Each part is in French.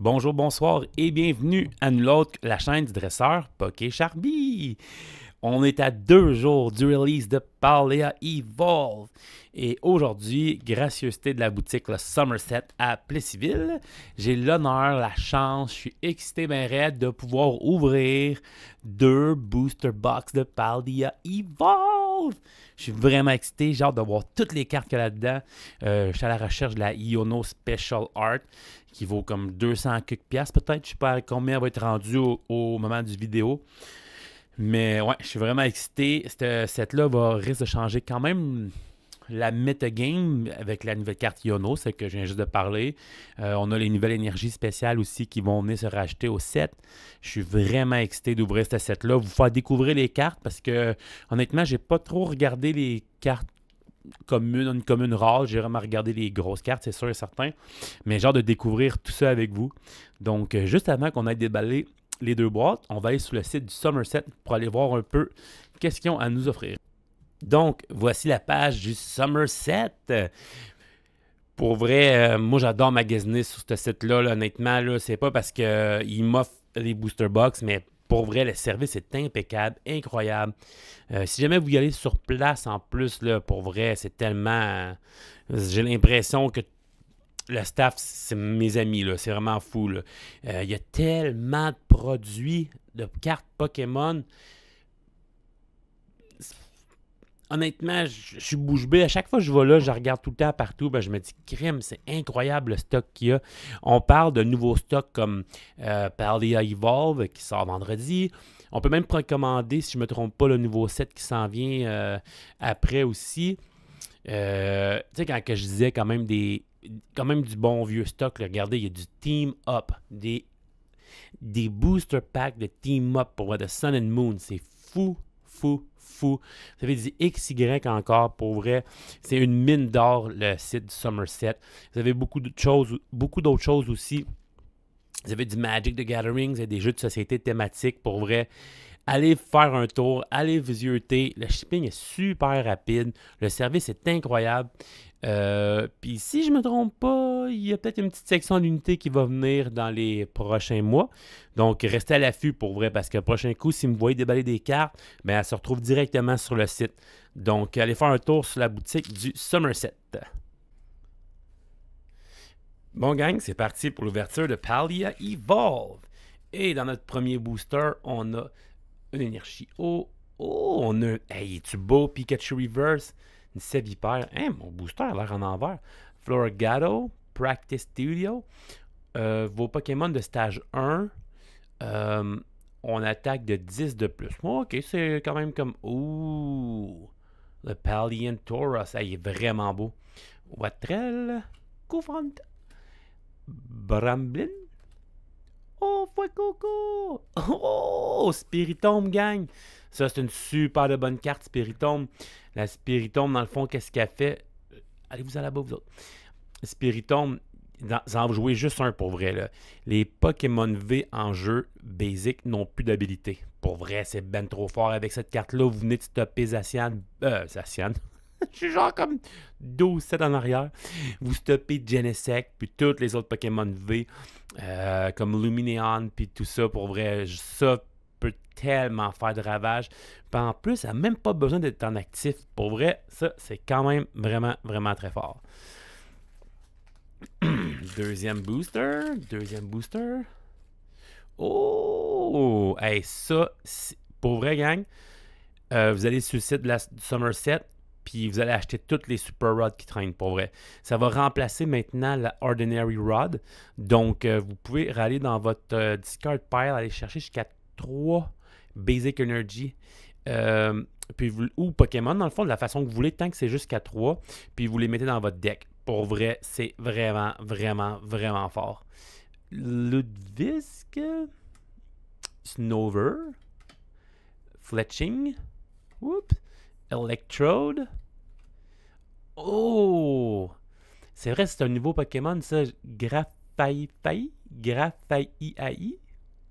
Bonjour, bonsoir et bienvenue à nous l'autre, la chaîne du dresseur Poké Charby. On est à 2 jours du release de Paldea Evolve. Et aujourd'hui, gracieuseté de la boutique le Somerset à Plessisville, j'ai l'honneur, la chance, je suis excité ben raide de pouvoir ouvrir 2 booster box de Paldea Evolve. Je suis vraiment excité, j'ai hâte de voir toutes les cartes qu'il y a là-dedans. Je suis à la recherche de la Iono Special Art qui vaut comme 200 quelques piastres peut-être. Je ne sais pas à combien elle va être rendue au moment du vidéo. Mais ouais, je suis vraiment excité. Cette set-là risque de changer quand même la metagame avec la nouvelle carte Iono, c'est que je viens juste de parler. On a les nouvelles énergies spéciales aussi qui vont venir se rajouter au set. Je suis vraiment excité d'ouvrir ce set-là, vous faire découvrir les cartes parce que honnêtement, j'ai pas trop regardé les cartes une commune rare. J'ai vraiment regardé les grosses cartes, c'est sûr et certain. Mais j'ai hâte de découvrir tout ça avec vous. Donc, juste avant qu'on aille déballer les 2 boîtes, on va aller sur le site du Somerset pour aller voir un peu qu'est-ce qu'ils ont à nous offrir. Donc, voici la page du Somerset. Pour vrai, moi j'adore magasiner sur ce site-là. Là, honnêtement, là, c'est pas parce qu'il m'offre les booster box, mais pour vrai, le service est impeccable, incroyable. Si jamais vous y allez sur place en plus, là, pour vrai, c'est tellement... j'ai l'impression que le staff, c'est mes amis, là, c'est vraiment fou. Il y a tellement de produits, de cartes Pokémon. Honnêtement, je suis bouche bée. À chaque fois que je vais là, je regarde tout le temps partout. Ben, je me dis, crème, c'est incroyable le stock qu'il y a. On parle de nouveaux stocks comme Paldea Evolve qui sort vendredi. On peut même précommander, si je ne me trompe pas, le nouveau set qui s'en vient après aussi. Tu sais, quand que je disais quand même du bon vieux stock, là, regardez, il y a du Team Up, des booster packs de Team Up pour voir de Sun and Moon. C'est fou, fou, fou. Vous avez des XY encore, pour vrai. C'est une mine d'or, le site du Somerset. Vous avez beaucoup d'autres choses aussi. Vous avez du Magic the Gathering, vous avez des jeux de société thématiques, pour vrai. Allez faire un tour, allez visiter. Le shipping est super rapide. Le service est incroyable. Puis si je ne me trompe pas, il y a peut-être une petite section d'unité qui va venir dans les prochains mois. Donc restez à l'affût pour vrai parce que le prochain coup, si vous me voyez déballer des cartes, ben, elle se retrouve directement sur le site. Donc allez faire un tour sur la boutique du Somerset. Bon gang, c'est parti pour l'ouverture de Paldea Evolve. Et dans notre premier booster, on a une énergie. Oh, on a... Hey, es-tu beau, Pikachu Reverse? Une Sévipère. Hein, mon booster a l'air en envers. Floragato, Practice Studio. Vos Pokémon de stage 1. On attaque de 10 de plus. Oh, ok, c'est quand même comme... Ouh! Le Paldean Tauros. Il est vraiment beau. Watrel. Koufront. Bramblin. Oh, Fuecoco! Oh, Spiritomb, gang! Ça, c'est une super de bonne carte, Spiritomb. La Spiritomb, dans le fond, qu'est-ce qu'elle fait? Allez-vous à la bas, vous autres. Spiritomb, vous en jouez juste un pour vrai. Là. Les Pokémon V en jeu basic n'ont plus d'habilité. Pour vrai, c'est ben trop fort. Avec cette carte-là, vous venez de stopper Zacian. Zacian. Je suis genre comme 12-7 en arrière. Vous stoppez Genesect, puis tous les autres Pokémon V, comme Lumineon, puis tout ça, pour vrai, ça peut tellement faire de ravages. Puis en plus, ça n'a même pas besoin d'être en actif. Pour vrai, ça, c'est quand même vraiment, vraiment très fort. Deuxième booster. Oh! Hey, ça, pour vrai, gang, vous allez sur le site du Somerset, puis vous allez acheter toutes les Super Rods qui traînent, pour vrai. Ça va remplacer maintenant la Ordinary Rod. Donc, vous pouvez aller dans votre discard pile, aller chercher jusqu'à 3 Basic Energy. Ou Pokémon, dans le fond, de la façon que vous voulez, tant que c'est jusqu'à 3, puis vous les mettez dans votre deck. Pour vrai, c'est vraiment, vraiment, vraiment fort. Ludwig, Snover, Fletching, Whoop. Electrode. Oh! C'est vrai, c'est un nouveau Pokémon, ça. Grafai. Grafai.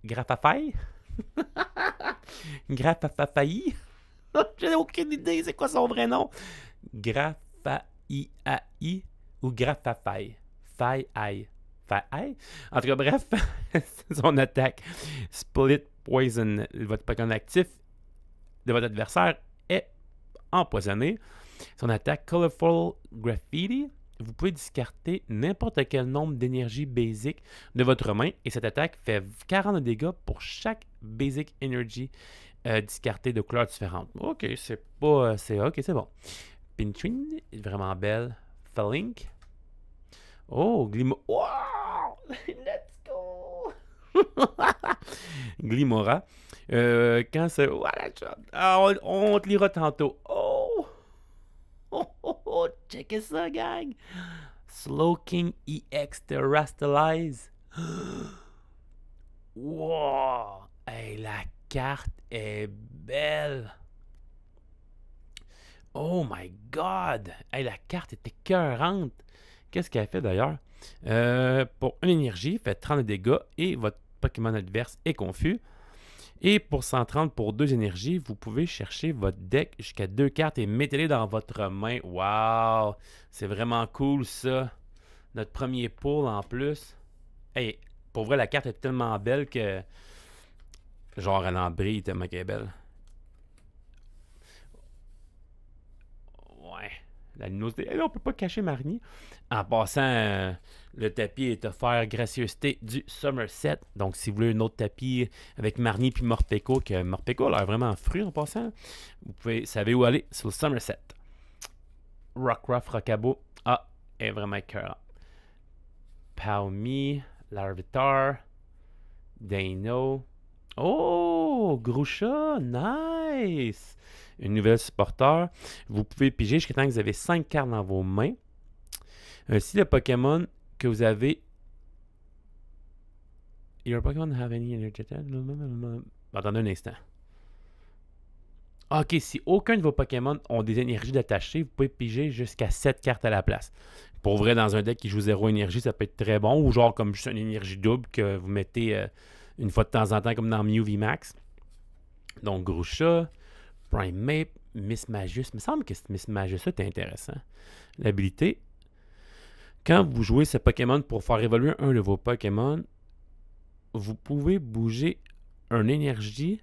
Grafafai. Grafafai. J'ai aucune idée, c'est quoi son vrai nom? Grafai ou Grafafai. Fai. fait hey. En tout cas, bref, son attaque Split Poison, votre Pokémon actif de votre adversaire est empoisonné. Son attaque Colorful Graffiti, vous pouvez discarter n'importe quel nombre d'énergie basic de votre main et cette attaque fait 40 de dégâts pour chaque basic energy discarté de couleurs différentes. Ok, c'est pas. Ok, c'est bon. Pinchin, vraiment belle. Falink. Oh, Wow! Let's go! Glimora. Quand c'est. On te lira tantôt. Oh, checkez ça, gang! Slowking EX Terrastalize. Wow! Hey, la carte est belle! Oh my god! Hey, la carte est écœurante! Qu'est-ce qu'elle fait d'ailleurs? Pour une énergie, fait 30 de dégâts et votre Pokémon adverse est confus. Et pour 130 pour 2 énergies, vous pouvez chercher votre deck jusqu'à 2 cartes et mettez-les dans votre main. Wow! C'est vraiment cool ça. Notre premier pull en plus. Hey, pour vrai, la carte est tellement belle que... Genre, elle en brille tellement qu'elle est belle. Ouais. La luminosité. Là, on peut pas cacher Marnie. En passant, le tapis est offert gracieuseté du Somerset. Donc, si vous voulez un autre tapis avec Marnie puis Morpeko, que Morpeko a l'air vraiment fru en passant, vous savez où aller sur le Somerset. Rockruff Rockabo. Ah, elle est vraiment écœurant. Palmy, Larvitar, Dano. Oh, Grusha, nice! Une nouvelle supporter. Vous pouvez piger jusqu'à temps que vous avez 5 cartes dans vos mains. Si le Pokémon que vous avez... Your Pokémon have any energy... Attendez un instant. Ok, si aucun de vos Pokémon ont des énergies détachées, vous pouvez piger jusqu'à 7 cartes à la place. Pour vrai, dans un deck qui joue 0 énergie, ça peut être très bon. Ou genre comme juste une énergie double que vous mettez une fois de temps en temps, comme dans Mew VMAX. Donc, Grusha, Primeape, Miss Magius. Il me semble que Miss Magius est intéressant. L'habilité. Quand vous jouez ce Pokémon pour faire évoluer un de vos Pokémon, vous pouvez bouger une énergie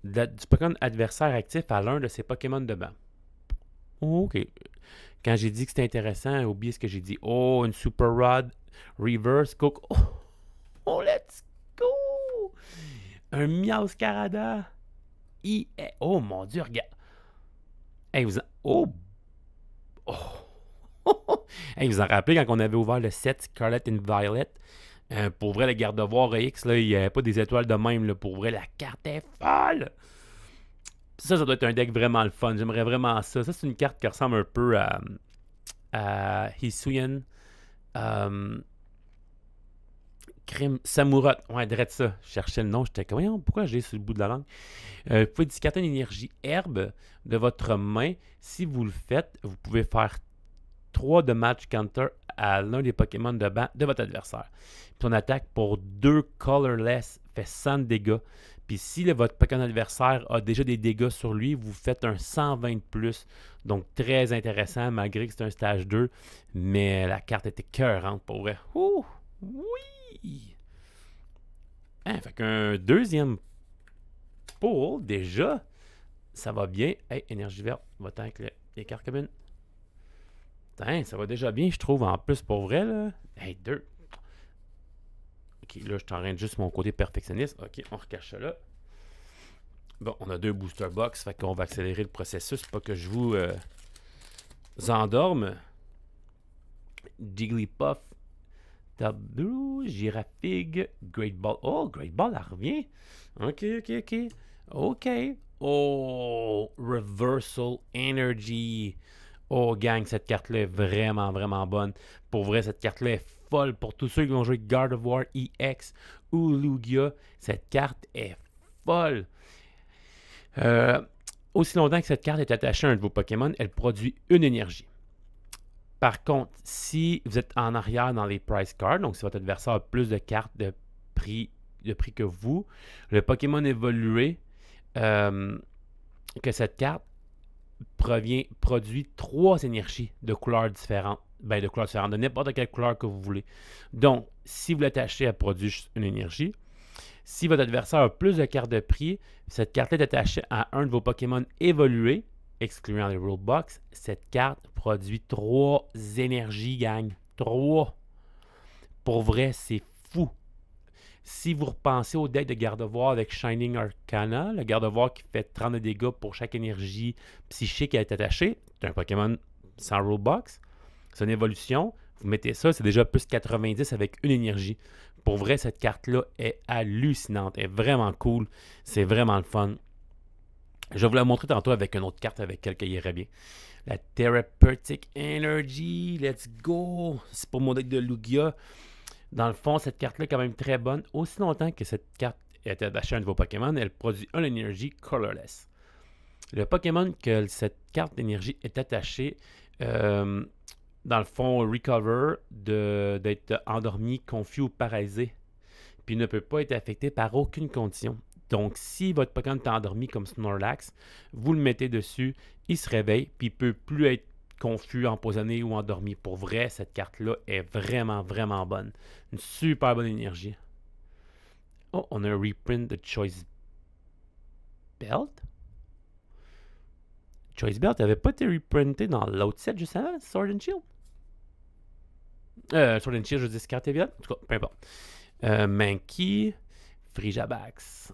du Pokémon adversaire actif à l'un de ses Pokémon de banc. Ok. Quand j'ai dit que c'était intéressant, oubliez ce que j'ai dit. Oh, une Super Rod Reverse Cook. Oh, let's go! Un Meowscarada. Oh mon Dieu, regarde. Hey, oh! Hey, vous en rappelez quand on avait ouvert le set Scarlet and Violet? Pour vrai, le garde-voir X, là, il n'y avait pas des étoiles de même. Là. Pour vrai, la carte est folle! Ça doit être un deck vraiment le fun. J'aimerais vraiment ça. Ça, c'est une carte qui ressemble un peu à Hisuian. Samurott. Ouais, direct ça. Je cherchais le nom. J'étais comme, pourquoi j'ai sur le bout de la langue? Vous pouvez discarter une énergie herbe de votre main. Si vous le faites, vous pouvez faire 3 de match counter à l'un des Pokémon de banc de votre adversaire. Puis ton attaque pour 2 colorless fait 100 de dégâts. Puis si votre Pokémon adversaire a déjà des dégâts sur lui, vous faites un 120 de plus. Donc très intéressant malgré que c'est un stage 2. Mais la carte était écœurante pour vrai. Ouh, oui! Hein, fait qu'un deuxième pull déjà. Ça va bien. Hey, énergie verte. Va-t'en avec les cartes communes. Ça va déjà bien, je trouve, en plus, pour vrai, là. Hey, 2. Ok, là, je t'enraîne juste mon côté perfectionniste. Ok, on recache ça là. Bon, on a 2 booster box, fait qu'on va accélérer le processus, pas que je vous endorme. Jigglypuff, Tableau, Girafig, Great Ball. Oh, Great Ball, elle revient. Ok. Oh, Reversal Energy. Oh, gang, cette carte-là est vraiment, vraiment bonne. Pour vrai, cette carte-là est folle. Pour tous ceux qui vont jouer Gardevoir EX ou Lugia, cette carte est folle. Aussi longtemps que cette carte est attachée à un de vos Pokémon, elle produit une énergie. Par contre, si vous êtes en arrière dans les price cards, donc si votre adversaire a plus de cartes de prix que vous, le Pokémon évolué que cette carte produit 3 énergies de couleurs différentes. De n'importe quelle couleur que vous voulez. Donc, Si vous l'attachez, elle produit juste une énergie. Si votre adversaire a plus de cartes de prix, cette carte-là est attachée à un de vos Pokémon évolués, excluant les Rule Box. Cette carte produit 3 énergies, gang. 3. Pour vrai, c'est fou. Si vous repensez au deck de Gardevoir avec Shining Arcana, le Gardevoir qui fait 30 de dégâts pour chaque énergie psychique qui est attachée, c'est un Pokémon sans Rule Box. C'est une évolution. Vous mettez ça, c'est déjà plus 90 avec une énergie. Pour vrai, cette carte-là est hallucinante. Elle est vraiment cool. C'est vraiment le fun. Je vais vous la montrer tantôt avec une autre carte avec laquelle elle irait bien. La Therapeutic Energy. Let's go! C'est pour mon deck de Lugia. Dans le fond, cette carte-là est quand même très bonne. Aussi longtemps que cette carte est attachée à un de vos Pokémon, elle produit un énergie colorless. Le Pokémon que cette carte d'énergie est attachée, dans le fond, recover d'être endormi, confus ou paralysé, puis ne peut pas être affecté par aucune condition. Donc, si votre Pokémon est endormi comme Snorlax, vous le mettez dessus, il se réveille, puis il ne peut plus être confus, empoisonné ou endormi. Pour vrai, cette carte-là est vraiment, vraiment bonne. Une super bonne énergie. Oh, on a un reprint de Choice Belt. Choice Belt n'avait pas été reprinté dans l'autre set juste avant, Sword and Shield. Sword and Shield, je dis carte évidente. En tout cas, peu importe. Mankey, Frigibax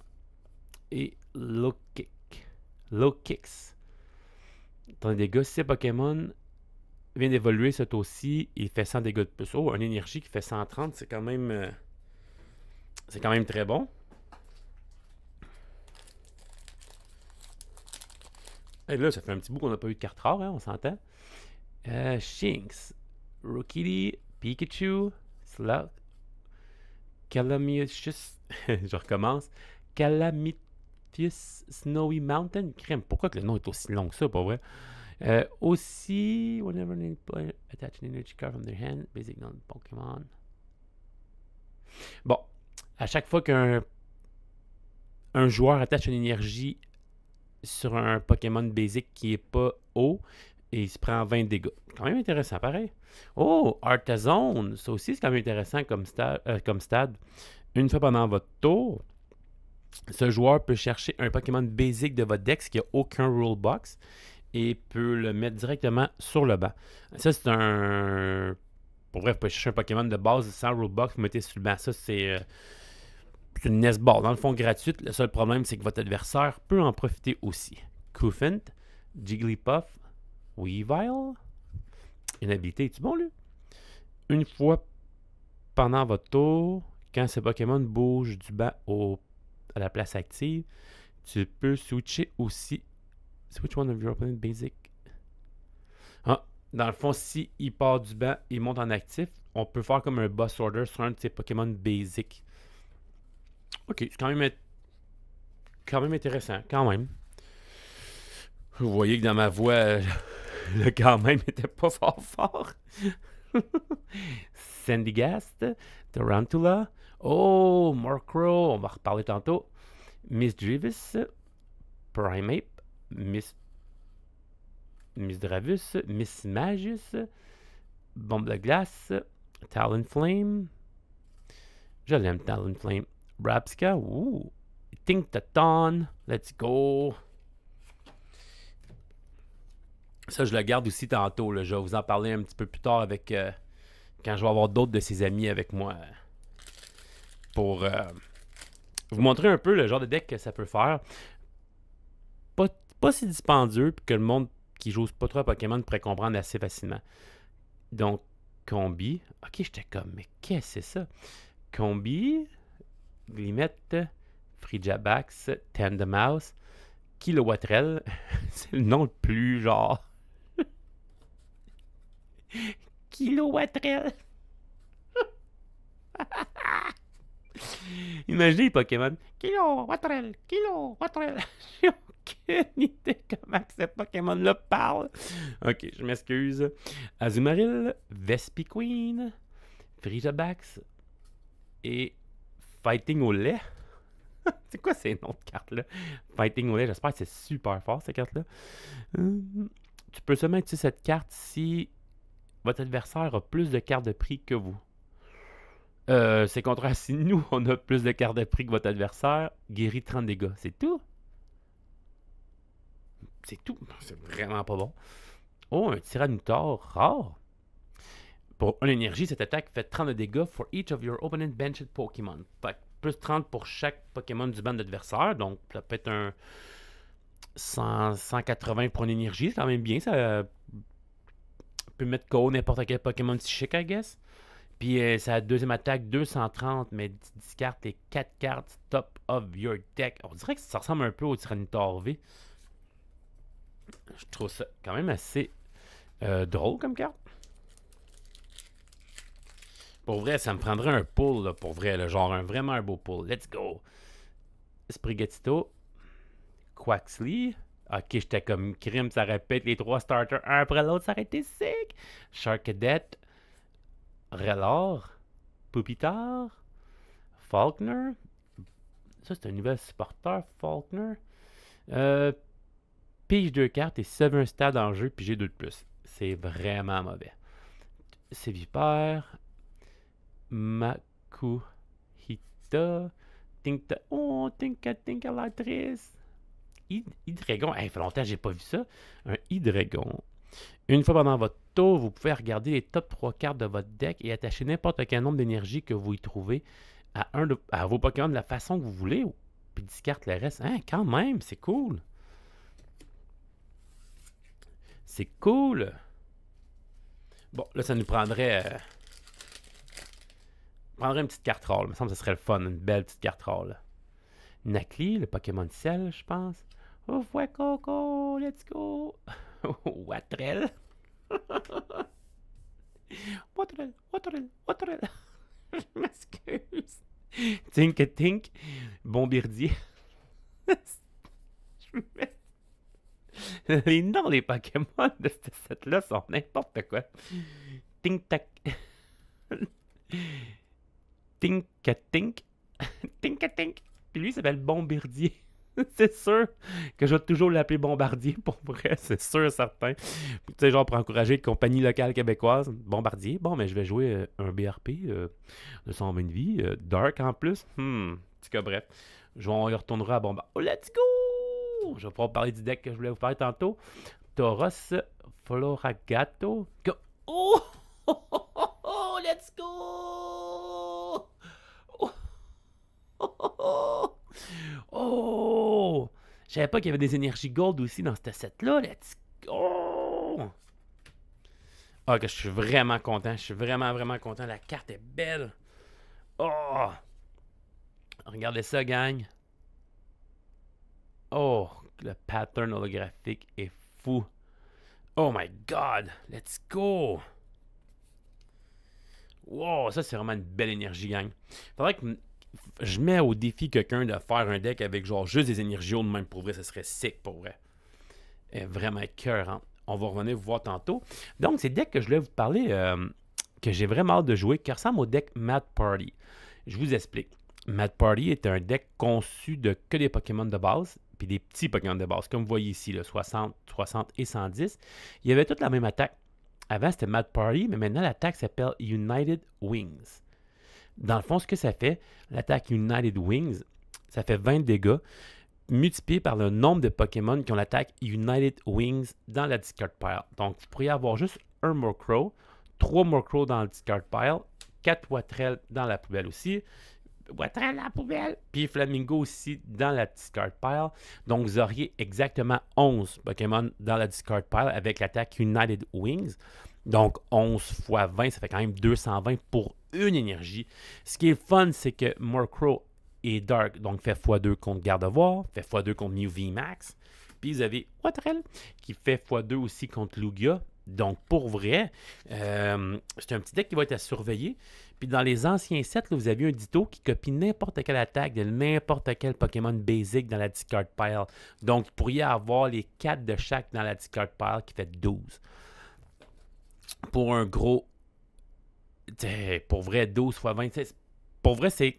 et Low-Kicks. Dans les dégâts, si ces Pokémon vient d'évoluer, ce tour-ci, il fait 100 dégâts de plus. Oh, une énergie qui fait 130, c'est quand même très bon. Et là, ça fait un petit bout qu'on n'a pas eu de carte rare, hein, on s'entend. Shinx, Rookidee, Pikachu, Slug, Calamitious, je recommence, Calamitious Snowy Mountain, crème. Pourquoi que le nom est aussi long que ça, pas vrai? Aussi, whenever they play, attach an energy card from their hand, basic non-Pokémon. Bon, à chaque fois qu'un joueur attache une énergie sur un Pokémon basic qui n'est pas haut, et il se prend 20 dégâts. Quand même intéressant, pareil. Oh, Artazone, ça aussi c'est quand même intéressant comme stade. Une fois pendant votre tour, ce joueur peut chercher un Pokémon basic de votre deck qui n'a aucun rule box et peut le mettre directement sur le banc. Ça, c'est un... Pour vrai, vous pouvez chercher un Pokémon de base sans rule box, vous mettez sur le banc. Ça, c'est une nest ball. Dans le fond, gratuite. Le seul problème, c'est que votre adversaire peut en profiter aussi. Koufant, Jigglypuff, Weavile. Une habilité, es-tu bon, lui? Une fois pendant votre tour, quand ce Pokémon bouge du banc à la place active, tu peux switcher aussi. Switch one of your opponent basic. Ah, dans le fond, si il part du banc, il monte en actif, on peut faire comme un boss order sur un de ses Pokémon basic. Ok, c'est quand même intéressant, quand même. Vous voyez que dans ma voix, le quand même n'était pas fort. Sandygast, Tarantula, oh, Murkrow, on va reparler tantôt. Miss Drivis, Primeape, Miss Dravus, Miss Magius, Bombe de glace, Talonflame. Je l'aime, Talonflame. Rapska, ouh. Tinktaton, let's go. Ça, je le garde aussi tantôt. Là. Je vais vous en parler un petit peu plus tard avec quand je vais avoir d'autres de ses amis avec moi pour vous montrer un peu le genre de deck que ça peut faire. Pas si dispendieux puis que le monde qui joue pas trop à Pokémon pourrait comprendre assez facilement. Donc, Combi. Ok, j'étais comme, mais qu'est-ce que c'est ça? Combi, Glimette, Frigibax, Tandemaus, Kilowattrel. C'est le nom le plus genre. Kilowattrel. Imaginez les Pokémon. Kilowattrel. J'ai aucune idée comment que ce Pokémon-là parle. Ok, je m'excuse. Azumarill, Vespiquen, Frigibax et Fighting au lait. C'est quoi ces noms de cartes-là? Fighting au lait, j'espère que c'est super fort, cette carte-là. Tu peux seulement utiliser cette carte si votre adversaire a plus de cartes de prix que vous. C'est contraire. Si nous, on a plus de cartes de prix que votre adversaire, guérit 30 dégâts. C'est tout. C'est tout. C'est vraiment pas bon. Oh, un Tyranitar rare. Pour 1 énergie, cette attaque fait 30 de dégâts for each of your opponent benched Pokémon. Fait que plus 30 pour chaque Pokémon du banc d'adversaire. Donc, ça peut être un 180 pour 1 énergie. C'est quand même bien. Ça peut mettre KO n'importe quel Pokémon psychique, I guess. Puis sa deuxième attaque, 230, mais discarte les 4 cartes top of your deck. On dirait que ça ressemble un peu au Tyranitar V. Je trouve ça quand même assez drôle comme carte. Pour vrai, ça me prendrait un pull, là, pour vrai, là, genre vraiment un beau pull. Let's go! Sprigatito. Quaxly. Ok, j'étais comme crime, ça répète les 3 starters un après l'autre, ça aurait été sick! Charcadet. Relor. Pupitar. Faulkner. Ça, c'est un nouvel supporter, Faulkner. Pige 2 cartes et 7 stade en jeu, puis j'ai 2 de plus. C'est vraiment mauvais. C'est Vipère. Makuhita. Tinka. Oh, Tinka la triste. Hydreigon. Ça fait longtemps que j'ai pas vu ça. Un Hydreigon. Une fois pendant votre tour, vous pouvez regarder les top 3 cartes de votre deck et attacher n'importe quel nombre d'énergie que vous y trouvez à vos Pokémon de la façon que vous voulez. Puis discarte le reste. Hein, quand même, c'est cool. C'est cool. Bon, là, ça nous prendrait... prendrait une petite carte rare. Il me semble que ce serait le fun, une belle petite carte rare. Là. Nacli, le Pokémon de ciel, je pense. Oh, ouais, Coco, let's go. Watrel. Watrel. Je m'excuse. Tink, Bombirdier. Les noms des Pokémon de ce set-là sont n'importe quoi. Tink-tac. Tink. Puis lui, il s'appelle Bombardier. C'est sûr que je vais toujours l'appeler Bombardier, pour vrai, c'est sûr, certain. Tu sais, genre pour encourager une compagnie locale québécoise, Bombardier. Bon, mais je vais jouer un BRP de 120 de vie, Dark en plus. En tout cas, bref, on y retournera à Bombardier. Oh, let's go! Je vais pouvoir parler du deck que je voulais vous parler tantôt. Tauros Floragato. Oh! Let's go! Oh! Je savais pas qu'il y avait des énergies gold aussi dans ce set-là. Let's go! Ah, que je suis vraiment content. Je suis vraiment content. La carte est belle. Oh! Regardez ça, gang. Oh, le pattern holographique est fou. Oh my god! Let's go! Wow, ça c'est vraiment une belle énergie, gang. Faudrait que je mets au défi quelqu'un de faire un deck avec genre juste des énergies de même pour vrai, ça serait sick pour vrai. Vraiment écœurant. On va revenir vous voir tantôt. Donc, c'est le deck que je voulais vous parler, que j'ai vraiment hâte de jouer, qui ressemble au deck Mad Party. Je vous explique. Mad Party est un deck conçu de que des Pokémon de base, puis des petits Pokémon de base, comme vous voyez ici, là, 60 et 110. Il y avait toute la même attaque. Avant, c'était Mad Party, mais maintenant, l'attaque s'appelle United Wings. Dans le fond, ce que ça fait, l'attaque United Wings, ça fait 20 dégâts, multiplié par le nombre de Pokémon qui ont l'attaque United Wings dans la discard pile. Donc, vous pourriez avoir juste un Murkrow, 3 Murkrow dans le discard pile, 4 Watrel dans la poubelle aussi, Watrel dans la poubelle, puis Flamingo aussi dans la discard pile. Donc, vous auriez exactement 11 Pokémon dans la discard pile avec l'attaque United Wings. Donc, 11 fois 20, ça fait quand même 220 pour une énergie. Ce qui est fun, c'est que Murkrow et Dark, donc fait x2 contre Gardevoir, fait x2 contre Mew VMAX. Puis vous avez Watrel qui fait x2 aussi contre Lugia. Donc pour vrai, c'est un petit deck qui va être à surveiller. Puis dans les anciens sets, là, vous aviez un Ditto qui copie n'importe quelle attaque de n'importe quel Pokémon basic dans la discard pile. Donc vous pourriez avoir les 4 de chaque dans la discard pile qui fait 12. Pour un gros... Pour vrai, 12 x 20. Pour vrai, c'est...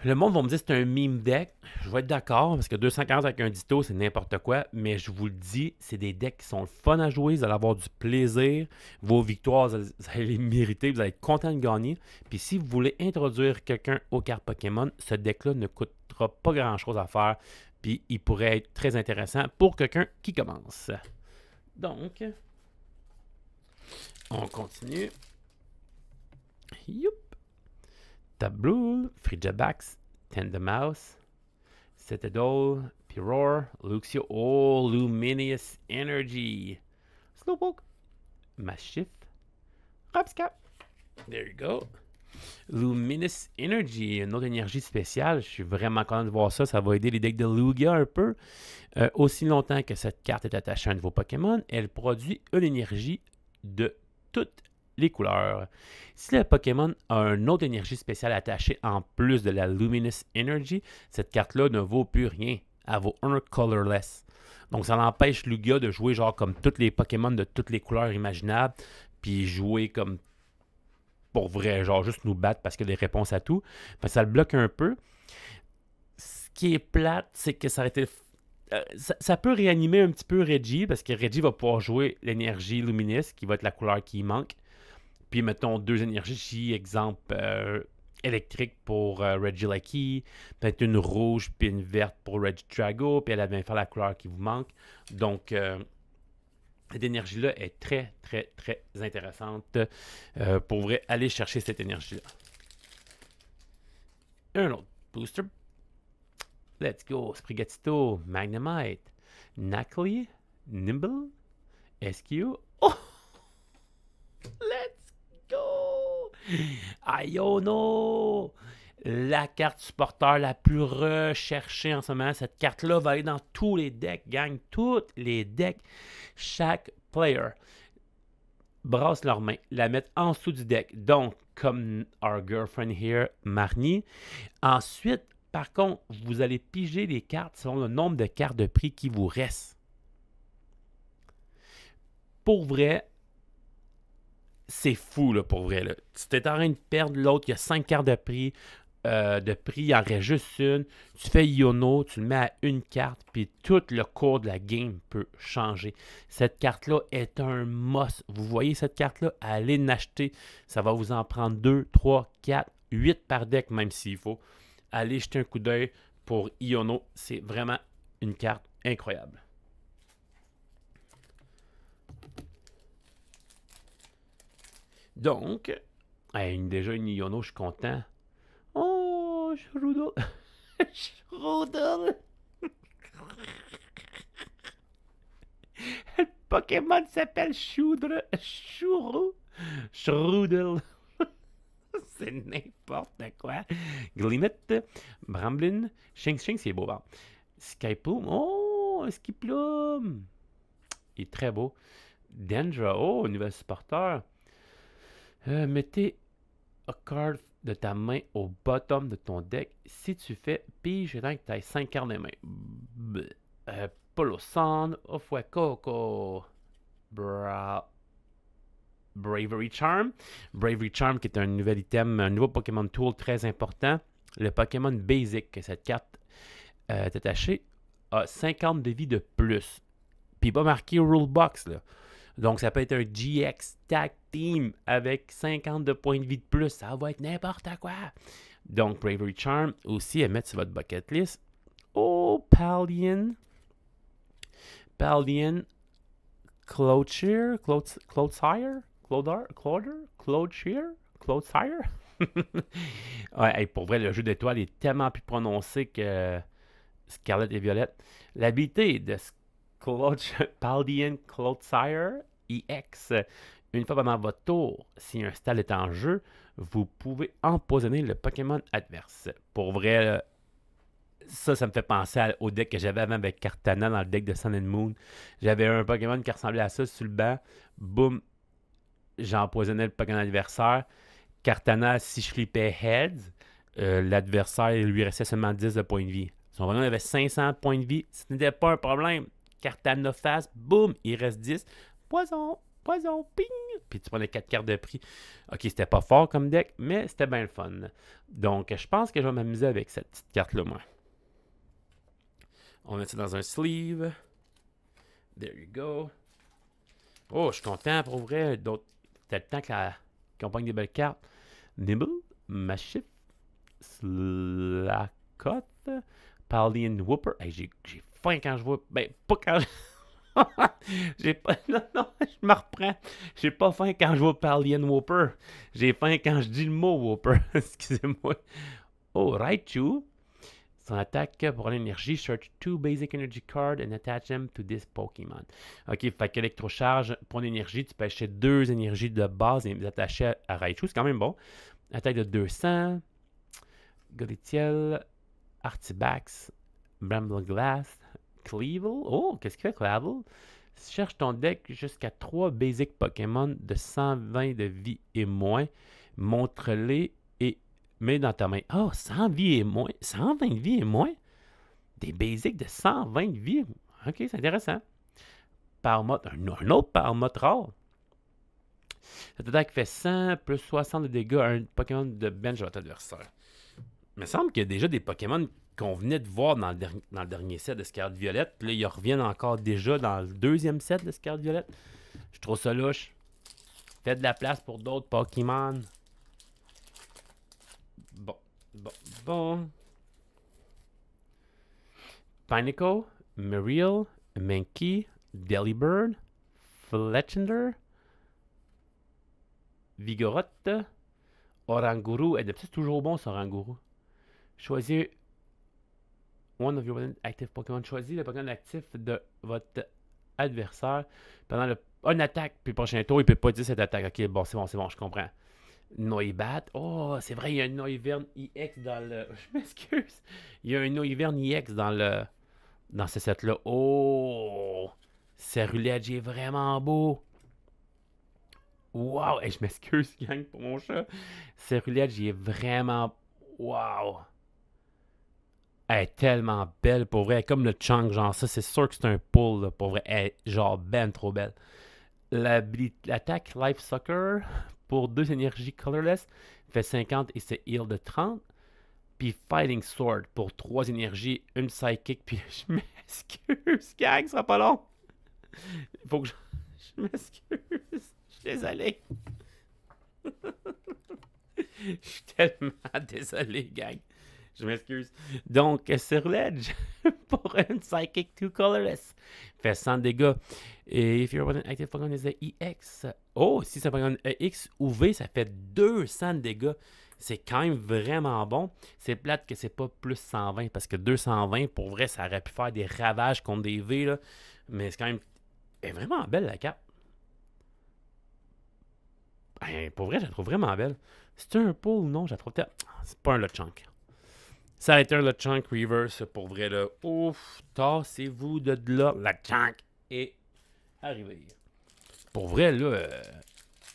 Le monde va me dire que c'est un meme deck. Je vais être d'accord, parce que 240 avec un Ditto, c'est n'importe quoi. Mais je vous le dis, c'est des decks qui sont le fun à jouer. Vous allez avoir du plaisir. Vos victoires, vous allez les mériter. Vous allez être content de gagner. Puis si vous voulez introduire quelqu'un aux cartes Pokémon, ce deck-là ne coûtera pas grand-chose à faire. Puis il pourrait être très intéressant pour quelqu'un qui commence. Donc, on continue. Youp. Tabloul, Frigibax, Tendamaus, Citadel, Piror, Luxio, oh, Luminous Energy, Slowpoke, Mastiff, Rapscap. There you go. Luminous Energy, une autre énergie spéciale. Je suis vraiment content de voir ça. Ça va aider les decks de Lugia un peu. Aussi longtemps que cette carte est attachée à un nouveau Pokémon, elle produit une énergie de toutes les couleurs. Si le Pokémon a une autre énergie spéciale attachée en plus de la Luminous Energy, cette carte-là ne vaut plus rien. Elle vaut un colorless. Donc ça empêche Lugia de jouer genre comme tous les Pokémon de toutes les couleurs imaginables, puis jouer comme pour vrai, genre juste nous battre parce qu'il y a des réponses à tout. Fait que ça le bloque un peu. Ce qui est plate, c'est que ça aurait été... ça peut réanimer un petit peu Reggie, parce que Reggie va pouvoir jouer l'énergie Luminous, qui va être la couleur qui manque. Puis mettons deux énergies, exemple électrique pour Regieleki, peut-être une rouge puis une verte pour Regidrago, puis elle vient faire la couleur qui vous manque. Donc, cette énergie-là est très, très, très intéressante. Pour vrai, aller chercher cette énergie-là. Un autre booster. Let's go. Sprigatito, Magnemite, Nacli, Nimble, SQ. Oh! Let's go! Iono! La carte supporter la plus recherchée en ce moment. Cette carte-là va aller dans tous les decks, gang. Tous les decks. Chaque player brasse leurs mains, la mettent en dessous du deck. Donc, comme our girlfriend here, Marnie. Ensuite, par contre, vous allez piger les cartes selon le nombre de cartes de prix qui vous reste. Pour vrai, c'est fou, là, pour vrai. Là. Tu t'es en train de perdre l'autre, il y a 5 cartes de prix. Il en reste juste une. Tu fais Iono, tu le mets à une carte, puis tout le cours de la game peut changer. Cette carte-là est un must. Vous voyez cette carte-là? Allez l'acheter. Ça va vous en prendre 2, 3, 4, 8 par deck, même s'il faut. Allez jeter un coup d'œil pour Iono. C'est vraiment une carte incroyable. Donc, déjà une Iono, je suis content. Oh, Shroudle. Shroudle. Le Pokémon s'appelle Shroudle. Shroudle. C'est n'importe quoi. Glimmet, Bramblin, Shing, c'est beau. Bon. Skyplume. Oh, Skiploom. Il est très beau. Dendra. Oh, nouvel supporter. Mettez a card de ta main au bottom de ton deck. Si tu fais pige, tant que tu as 5 cartes de main. Polo Sand, Ofuecoco, Bravery Charm. Bravery Charm qui est un nouvel item, un nouveau Pokémon Tool très important. Le Pokémon Basic que cette carte est attachée a 50 de vie de plus. Puis pas marqué Rulebox là. Donc, ça peut être un GX Tag Team avec 50 de points de vie de plus. Ça va être n'importe quoi. Donc, Bravery Charm aussi à mettre sur votre bucket list. Oh, Paldean. Paldean. Clodsire. Clodsire. Ouais, pour vrai, le jeu d'étoiles est tellement plus prononcé que Scarlet et Violette. L'habilité de Paldean Clodsire EX. Une fois pendant votre tour, si un style est en jeu, vous pouvez empoisonner le Pokémon adverse. Pour vrai, ça me fait penser au deck que j'avais avant avec Kartana dans le deck de Sun and Moon. J'avais un Pokémon qui ressemblait à ça sur le banc. Boum, j'empoisonnais le Pokémon adversaire. Kartana, si je flippais Heads, l'adversaire lui restait seulement 10 de points de vie. Son Pokémon avait 500 points de vie. Ce n'était pas un problème. Kartana face, boum, il reste 10. Poison. poison, ping! Puis tu prends les 4 cartes de prix. Ok, c'était pas fort comme deck, mais c'était bien le fun. Donc, je pense que je vais m'amuser avec cette petite carte-là, moi. On met ça dans un sleeve. There you go. Oh, je suis content pour vrai. T'as le temps que la campagne des belles cartes. Nibble, Machif, Slacot, Pallian Whooper. Hey, j'ai faim quand je vois. Ben, pas quand je. J'ai pas. Non, je me reprends. J'ai pas faim quand je vois Pallian Whooper. J'ai faim quand je dis le mot Whooper. Excusez-moi. Oh, Raichu. Son attaque pour l'énergie, search 2 basic energy cards and attach them to this Pokémon. Ok, fait qu'électrocharge pour l'énergie, tu peux acheter 2 énergies de base et les attacher à Raichu, c'est quand même bon. Attaque de 200, Goletiel, Artibax, Brambleglass, Cleavel. Oh, qu'est-ce qu'il fait, Cleavel? Cherche ton deck jusqu'à 3 basic Pokémon de 120 de vie et moins. Montre-les et mets dans ta main. Oh, 100 vie et moins. 120 de vie et moins? Des basics de 120 de vie. Ok, c'est intéressant. Parmotte, un autre Parmotte rare. Cette attaque fait 100 plus 60 de dégâts à un Pokémon de bench de votre adversaire. Il me semble qu'il y a déjà des Pokémon qu'on venait de voir dans le dernier set de Scarlet Violette. Là, ils reviennent encore déjà dans le deuxième set de Scarlet Violette. Je trouve ça louche. Faites de la place pour d'autres Pokémon. Bon. Pineco, Muriel, Mankey, Delibird, Fletchender, Vigorotte, Oranguru. C'est toujours bon, ce Oranguru. Choisir one of your active Pokémon. Choisir le Pokémon actif de votre adversaire pendant une attaque. Puis le prochain tour, il peut pas dire cette attaque. Ok, bon, c'est bon, je comprends. Noibat. Oh, c'est vrai, il y a un Noivern EX dans le. Je m'excuse. Il y a un Noivern EX dans ce set-là. Oh! Cerulege est vraiment beau. Wow! Et je m'excuse, gang, pour mon chat. Cerulege est vraiment. Wow! Elle est tellement belle, pour vrai. Elle est comme le Chunk, genre ça, c'est sûr que c'est un pull, là, pour vrai. Elle est genre ben trop belle. L'attaque Life Sucker pour 2 énergies colorless fait 50 et c'est heal de 30. Puis Fighting Sword pour 3 énergies, une psychic. Puis je m'excuse, gang, ça sera pas long. Il faut que je m'excuse. Je suis désolé. Je suis tellement désolé, gang. Je m'excuse. Donc, Cerulege pour une Psychic 2 Colorless fait 100 dégâts. Et if you're an active Pokémon is a EX. Oh, si c'est un Pokémon EX ou V, ça fait 200 dégâts. C'est quand même vraiment bon. C'est plate que c'est pas plus 120 parce que 220, pour vrai, ça aurait pu faire des ravages contre des V. Là. Mais c'est quand même. Elle est vraiment belle la carte. Ben, pour vrai, je la trouve vraiment belle. C'est un pull ou non? Je la trouve. C'est pas un Lechonk. Ça a été un Lechonk reverse pour vrai là. Ouf, tassez-vous de là. Lechonk est arrivé. Pour vrai là,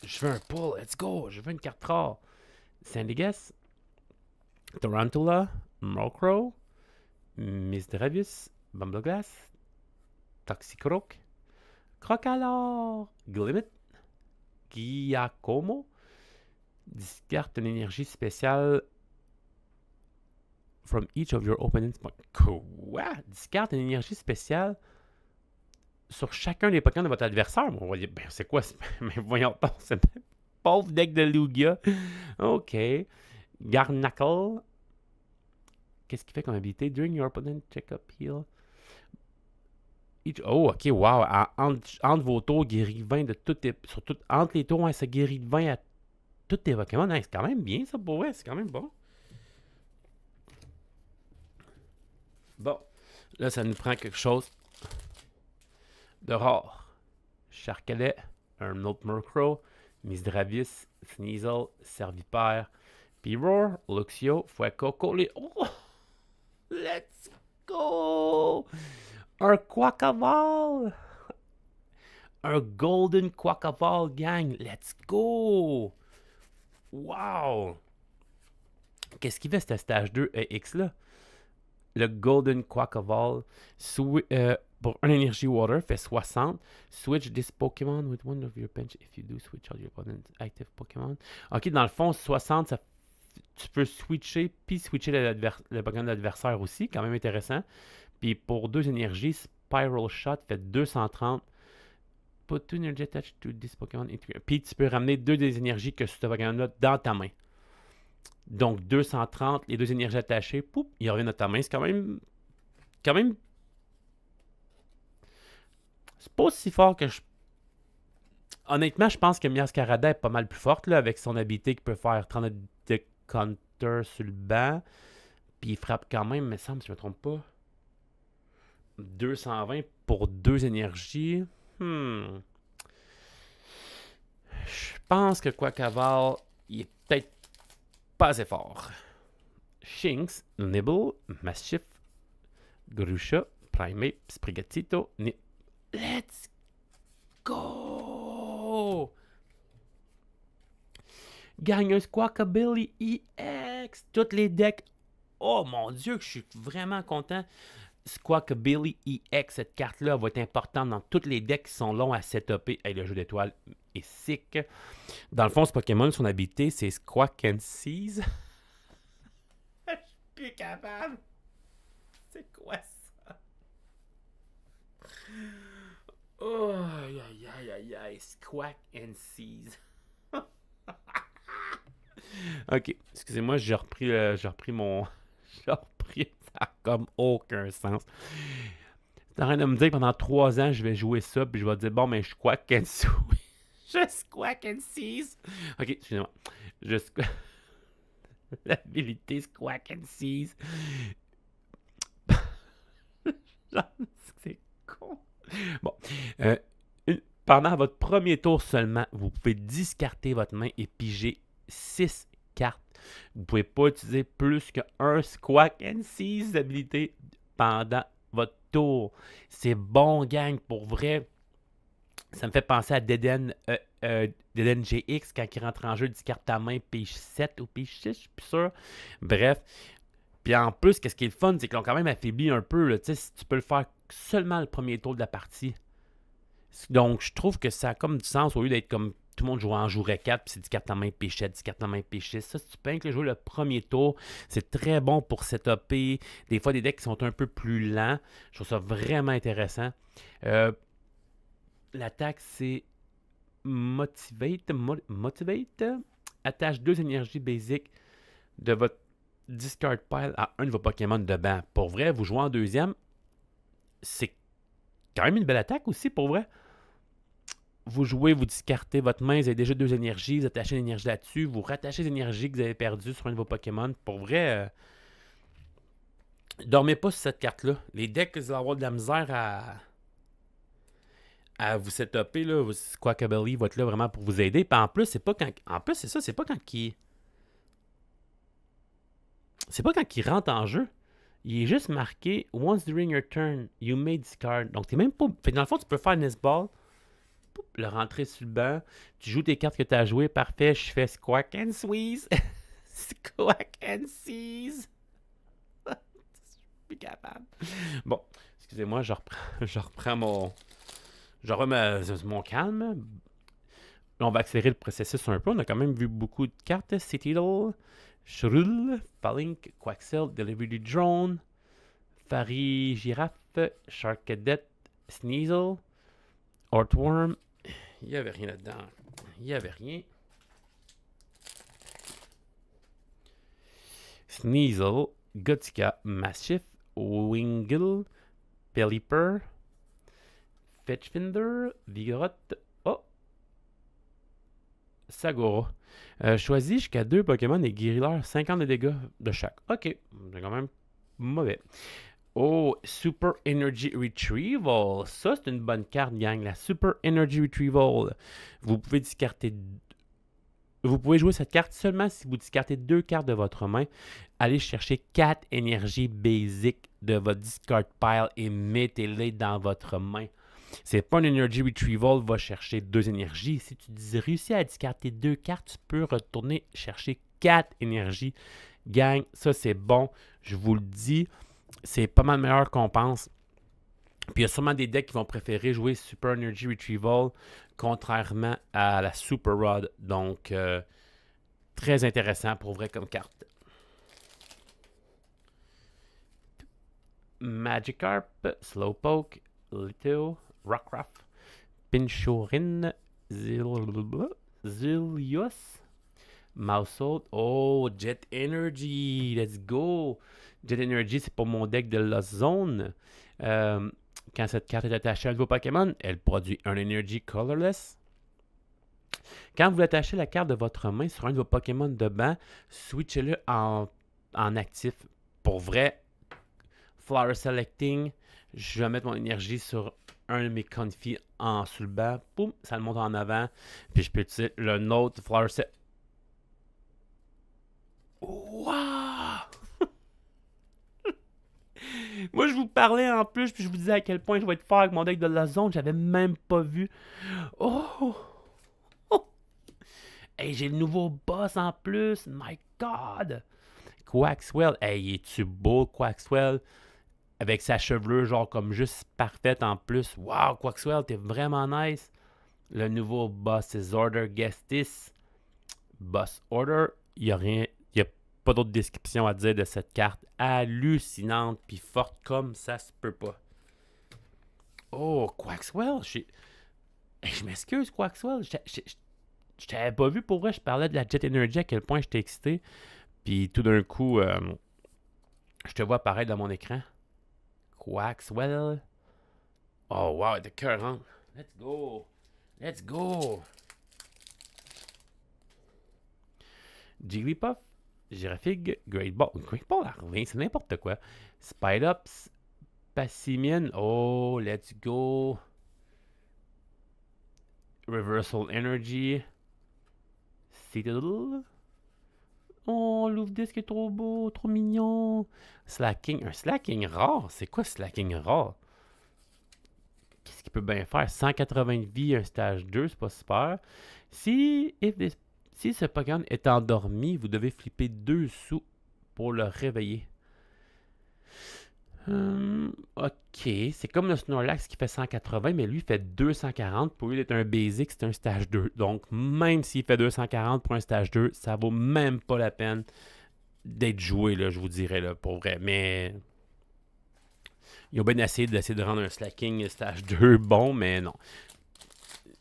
je veux un pull. Let's go. Je veux une carte rare. Sandygast, Tarantula, Murkrow, Misdreavus, Bumbleglass, Toxicroak, Crocalor, Glimmet, Giacomo. Discarte une énergie spéciale from each of your opponents. Quoi? Discarte une énergie spéciale sur chacun des Pokémon de votre adversaire. On va dire, ben, c'est quoi? Mais voyons pas, c'est pauvre deck de Lugia. Ok. Garnacle. Qu'est-ce qu'il fait comme habilité? During your opponent check-up heal. Oh, ok, wow. Entre vos tours, guérit 20 de toutes tes. Entre les tours, ça guérit 20 à tous tes Pokémon. Hein, c'est quand même bien, ça, pour vrai. C'est quand même bon. Bon. Là, ça nous prend quelque chose de rare. Charcalet, un autre Murkrow, Misdreavus, Sneasel, Servipère, puis Roar, Luxio, Fueco, Colé. Oh! Let's go! Un Quaquaval! Un Golden Quaquaval, gang! Let's go! Wow! Qu'est-ce qu'il fait, ce stage 2 EX là? Le Golden Quaquaval. pour un énergie water, fait 60. Switch this Pokémon with one of your bench if you do switch all your opponent's active Pokémon. Ok, dans le fond, 60, tu peux switcher, puis switcher le Pokémon de l'adversaire aussi, quand même intéressant. Puis pour 2 énergies, Spiral Shot fait 230. Put 2 energy attached to this Pokémon. Puis tu peux ramener 2 des énergies que ce Pokémon-là dans ta main. Donc 230, les 2 énergies attachées, poup, ils reviennent dans ta main. C'est quand même. C'est pas aussi fort que je. Honnêtement, je pense que Miascarada est pas mal plus forte là, avec son habilité qui peut faire 30 de counter sur le banc. Puis il frappe quand même, me semble, si je me trompe pas. 220 pour 2 énergies. Je pense que Quaquaval, il est peut-être pas assez fort. Shinx, Nibble, Mastiff, Grusha, Primeape, Sprigatito, Let's go! Gagne un Squawkabilly EX! Toutes les decks. Oh mon Dieu, que je suis vraiment content. Squawkabilly EX, cette carte-là va être importante dans tous les decks qui sont longs à setuper. Hey, le jeu d'étoiles est sick. Dans le fond, ce Pokémon, son habilité, c'est Squawk and Seize. Je suis plus capable. C'est quoi ça? Oh, aïe, aïe, aïe, aïe. Squawk and Seize. Ok, excusez-moi, j'ai repris mon... J'ai repris... Ça n'a comme aucun sens. T'es en train de me dire que pendant 3 ans, je vais jouer ça, puis je vais dire, bon, mais je squawk and seize. Je squawk and seize. Ok, excusez-moi. L'habilité squawk and seize. C'est con. Bon. Pendant votre premier tour seulement, vous pouvez discarter votre main et piger 6 cartes. Vous ne pouvez pas utiliser plus qu'un Squawk and Seize d'habilité pendant votre tour. C'est bon, gang, pour vrai. Ça me fait penser à Deden GX quand il rentre en jeu, discarte ta main, pige 7 ou pige 6, je suis plus sûr. Bref. Puis en plus, qu'est-ce qui est le fun, c'est qu'ils l'ont quand même affaibli un peu. Là, tu peux le faire seulement le premier tour de la partie. Donc, je trouve que ça a comme du sens au lieu d'être comme tout le monde joue en jouerait 4, puis c'est 10 cartes en main P7, 10 cartes en main P6. Ça, si tu peux jouer le premier tour, c'est très bon pour setuper. Des fois, des decks qui sont un peu plus lents. Je trouve ça vraiment intéressant. L'attaque, c'est Motivate. Attache 2 énergies basiques de votre discard pile à un de vos Pokémon de banc. Pour vrai, vous jouez en deuxième. C'est quand même une belle attaque aussi, pour vrai. Vous jouez, vous discartez votre main, vous avez déjà 2 énergies, vous attachez l'énergie là-dessus, vous rattachez les énergies que vous avez perdues sur un de vos Pokémon. Pour vrai, dormez pas sur cette carte-là. Les decks, vous allez avoir de la misère à vous setuper, là. Squawkabilly va être là vraiment pour vous aider. Puis en plus, c'est pas quand. En plus, c'est ça, c'est pas quand il. C'est pas quand il rentre en jeu. Il est juste marqué Once during your turn, you may discard. Donc, t'es même pas. Fait que dans le fond, tu peux faire Nesball. Le rentrer sur le banc. Tu joues tes cartes que tu as jouées. Parfait. Je fais Squawk and Squeeze. Squawk and Seize. Je suis plus capable. Bon, excusez-moi, je reprends mon. Je remets mon calme. Là, on va accélérer le processus un peu. On a quand même vu beaucoup de cartes. Citadel, Shrull, Falink, Quaxel, Delivery Drone, Fari Giraffe, Shark Cadet, Sneasel, Heartworm. Il n'y avait rien là-dedans. Il n'y avait rien. Sneasel, Gotika, Mastiff, Wingull, Pelipper, Fetchfinder, Vigoroth, oh! Sagora. Choisis jusqu'à 2 Pokémon et guéris-leur 50 de dégâts de chaque. Ok, c'est quand même mauvais. Oh, Super Energy Retrieval. Ça, c'est une bonne carte, gang. La Super Energy Retrieval. Vous pouvez discarter. Vous pouvez jouer cette carte seulement si vous discartez 2 cartes de votre main. Allez chercher 4 énergies basiques de votre discard pile et mettez-les dans votre main. C'est pas un Energy Retrieval, va chercher 2 énergies. Si tu réussis à discarter 2 cartes, tu peux retourner chercher 4 énergies. Gang, ça c'est bon. Je vous le dis, c'est pas mal meilleur qu'on pense. Puis il y a sûrement des decks qui vont préférer jouer Super Energy Retrieval contrairement à la Super Rod. Donc, très intéressant pour vrai comme carte. Magikarp, Slowpoke, Little, Rockruff, Pinchorin, Zilios, Mousehold. Oh, Jet Energy, let's go! Jet Energy, c'est pour mon deck de Lost Zone. Quand cette carte est attachée à un nouveau Pokémon, elle produit un Energy Colorless. Quand vous l'attachez la carte de votre main sur un de vos Pokémon de banc, switchez-le en actif. Pour vrai, Flower Selecting, je vais mettre mon énergie sur un de mes Confi sous le banc. Boum, ça le monte en avant. Puis je peux utiliser le nôtre Flower Set. Wow! Moi, je vous parlais en plus, puis je vous disais à quel point je vais être fort avec mon deck de la zone. J'avais même pas vu. Oh! Oh! Hey, j'ai le nouveau boss en plus. My God! Quaxwell. Hey, es-tu beau, Quaxwell? Avec sa chevelure, genre comme juste parfaite en plus. Wow, Quaxwell, t'es vraiment nice. Le nouveau boss, c'est Zorder Gestis. Boss Order. Il n'y a rien. Il n'y a pas d'autre description à dire de cette carte. Hallucinante puis forte comme ça se peut pas. Oh, Quaxwell. Je m'excuse, Quaxwell. Je t'avais pas vu pour vrai. Je parlais de la Jet Energy, à quel point j'étais excité. Puis tout d'un coup, je te vois apparaître dans mon écran. Quaxwell. Oh, wow, de cœur, hein? Let's go. Let's go. Jigglypuff, Girafig, Great Ball. Great Ball, rien, c'est n'importe quoi. Spidops, Passimian. Oh, let's go. Reversal Energy. Citadel. Oh, l'ouvre-disque est trop beau, trop mignon. Slacking. Un Slacking rare. C'est quoi Slacking rare? Qu'est-ce qu'il peut bien faire? 180 de vie, un stage 2, c'est pas super. Si ce Pokémon est endormi, vous devez flipper 2 sous pour le réveiller. Ok, c'est comme le Snorlax qui fait 180, mais lui fait 240. Pour lui d'être un basic, c'est un stage 2. Donc, même s'il fait 240 pour un stage 2, ça vaut même pas la peine d'être joué, là, je vous dirais, là, pour vrai. Mais ils ont bien essayé de rendre un Slacking stage 2 bon, mais non.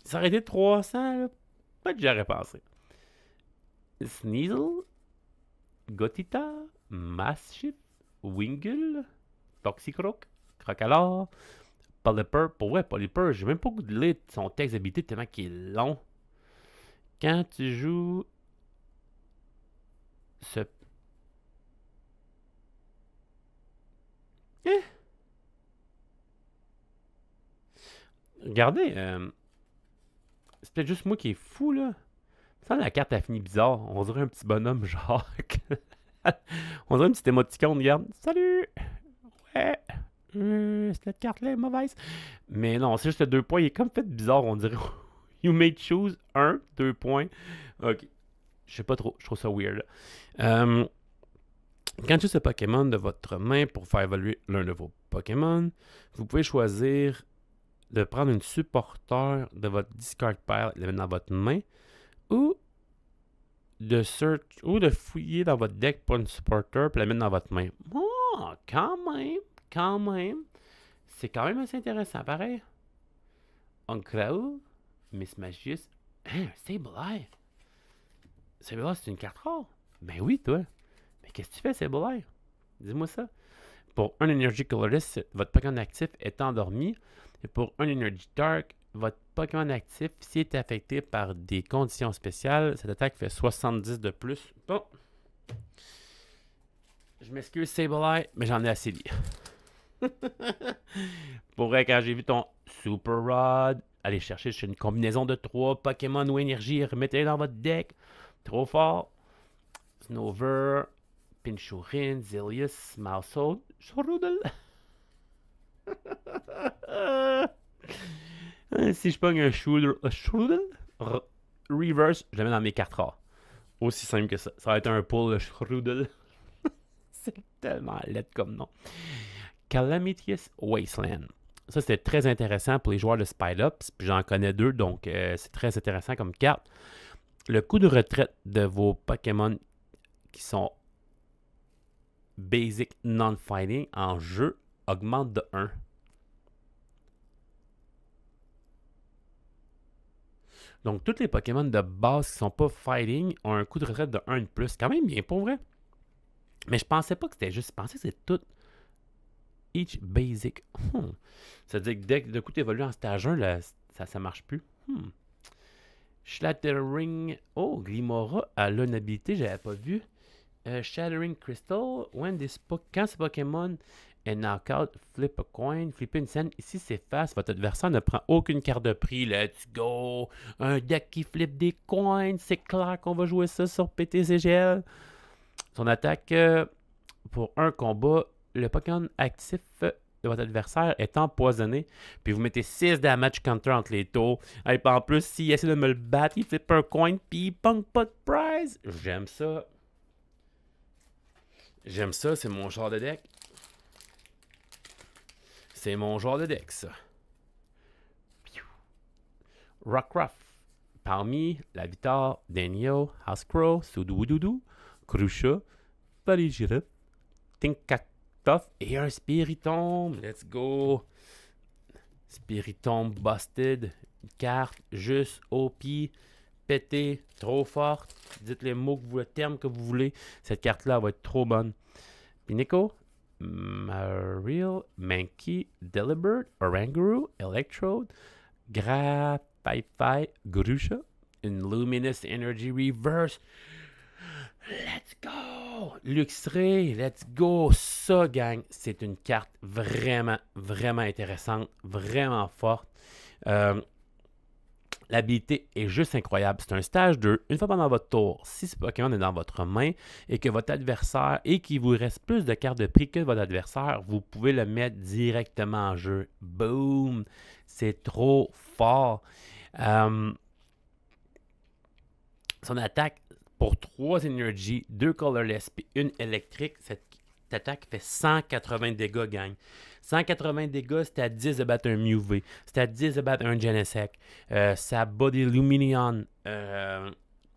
Ça aurait été 300, là. Pas que j'aurais pensé. Sneasel, Gotita, Massif, Wingull, Toxicroak, Crocolore, Polyper. Pour vrai, Polyper, j'ai même pas goût de lire son texte d'habilité tellement qu'il est long. Quand tu joues ce... Regardez, c'est peut-être juste moi qui est fou, là. Ça, la carte a fini bizarre. On dirait un petit bonhomme, genre. On dirait une petite émoticône, regarde. Salut! Ouais! Cette carte-là est mauvaise. Mais non, c'est juste le 2 points. Il est comme fait bizarre, on dirait. You may choose 1, 2 points. Ok. Je sais pas trop. Je trouve ça weird. Quand tu ce Pokémon de votre main pour faire évoluer l'un de vos Pokémon, vous pouvez choisir de prendre une supporteur de votre discard pile et le mettre dans votre main, ou de fouiller dans votre deck pour une supporter et la mettre dans votre main. Oh, quand même. C'est quand même assez intéressant, pareil. Uncloud, Miss Magius. Hein, Sableye. Sableye, c'est une carte rare. Ben oui, toi. Mais qu'est-ce que tu fais, Sableye? Dis-moi ça. Pour un Energy Colorless, votre Pokémon actif est endormi. Et pour un Energy Dark, votre Pokémon actif, s'il est affecté par des conditions spéciales, cette attaque fait 70 de plus. Bon. Je m'excuse, Sableye, mais j'en ai assez dit. Pour vrai, quand j'ai vu ton Super Rod, allez chercher une combinaison de 3 Pokémon ou énergie et remettez-les dans votre deck. Trop fort. Snover, Pinchorin, Zilius, Mousehold, Shroudle. Si je pogne un Shroudle, reverse, je le mets dans mes cartes rares. Aussi simple que ça. Ça va être un pull de Shroudle. C'est tellement laid comme nom. Calamitous Wasteland. Ça, c'est très intéressant pour les joueurs de Spylops. Puis j'en connais 2, donc c'est très intéressant comme carte. Le coût de retraite de vos Pokémon qui sont Basic Non-Fighting en jeu augmente de 1. Donc, tous les Pokémon de base qui ne sont pas Fighting ont un coût de retraite de 1 de plus. Quand même bien, pour vrai. Mais je pensais pas que c'était juste. Je pensais que c'était tout. Each Basic. Ça veut dire que dès que le coup évolue en stage 1, là, ça ne marche plus. Shattering. Oh, Glimora a une habilité, je n'avais pas vu. Shattering Crystal. Quand ce Pokémon est knockout, flip a coin. Flipper une scène. Ici, c'est face. Votre adversaire ne prend aucune carte de prix. Let's go. Un deck qui flippe des coins. C'est clair qu'on va jouer ça sur PTCGL. Son attaque pour un combat. Le Pokémon actif de votre adversaire est empoisonné. Puis vous mettez 6 damage counter entre les tours. Et en plus, s'il essaie de me le battre, il flippe un coin. Puis il punk pas de prize. J'aime ça. J'aime ça, c'est mon genre de deck. C'est mon genre de deck, ça. Rockruff. Parmi Lavitar, Denio, Housecrow, Sudowoodoodoo, Krusha, Polygiroth, Tinkaktoff et un Spiritomb. Let's go. Spiritomb busted. Une carte juste OP. Pété, trop forte. Dites les mots que vous, le terme que vous voulez. Cette carte-là va être trop bonne. Puis Nico, Marill, Mankey, Delibird, Oranguru, Electrode, Grapefy, Grusha, une Luminous Energy Reverse. Let's go! Luxray, let's go! Ça, gang, c'est une carte vraiment, vraiment intéressante, vraiment forte. L'habilité est juste incroyable. C'est un stage 2. Une fois pendant votre tour, si ce Pokémon est dans votre main et que votre adversaire et qu'il vous reste plus de cartes de prix que votre adversaire, vous pouvez le mettre directement en jeu. Boom! C'est trop fort. Son attaque pour 3 énergies, 2 colorless et 1 électrique, cette attaque fait 180 dégâts, gang. 180 dégâts, c'est à 10 de battre un Mewtwo. C'est à 10 de battre un Genesect. Ça bat des Lumineon.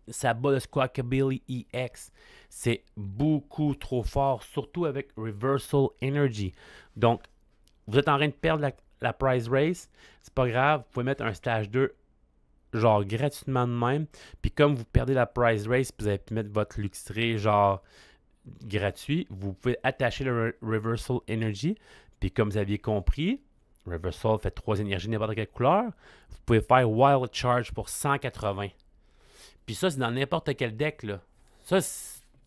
Ça bat le Squawkabilly EX. C'est beaucoup trop fort, surtout avec Reversal Energy. Donc, vous êtes en train de perdre la prize race. C'est pas grave, vous pouvez mettre un stage 2 genre gratuitement de même. Puis comme vous perdez la prize race, vous avez pu mettre votre Luxray genre gratuit, vous pouvez attacher le Reversal Energy. Puis comme vous aviez compris, Reversal fait 3 énergies n'importe quelle couleur. Vous pouvez faire Wild Charge pour 180. Puis ça, c'est dans n'importe quel deck, là. Ça,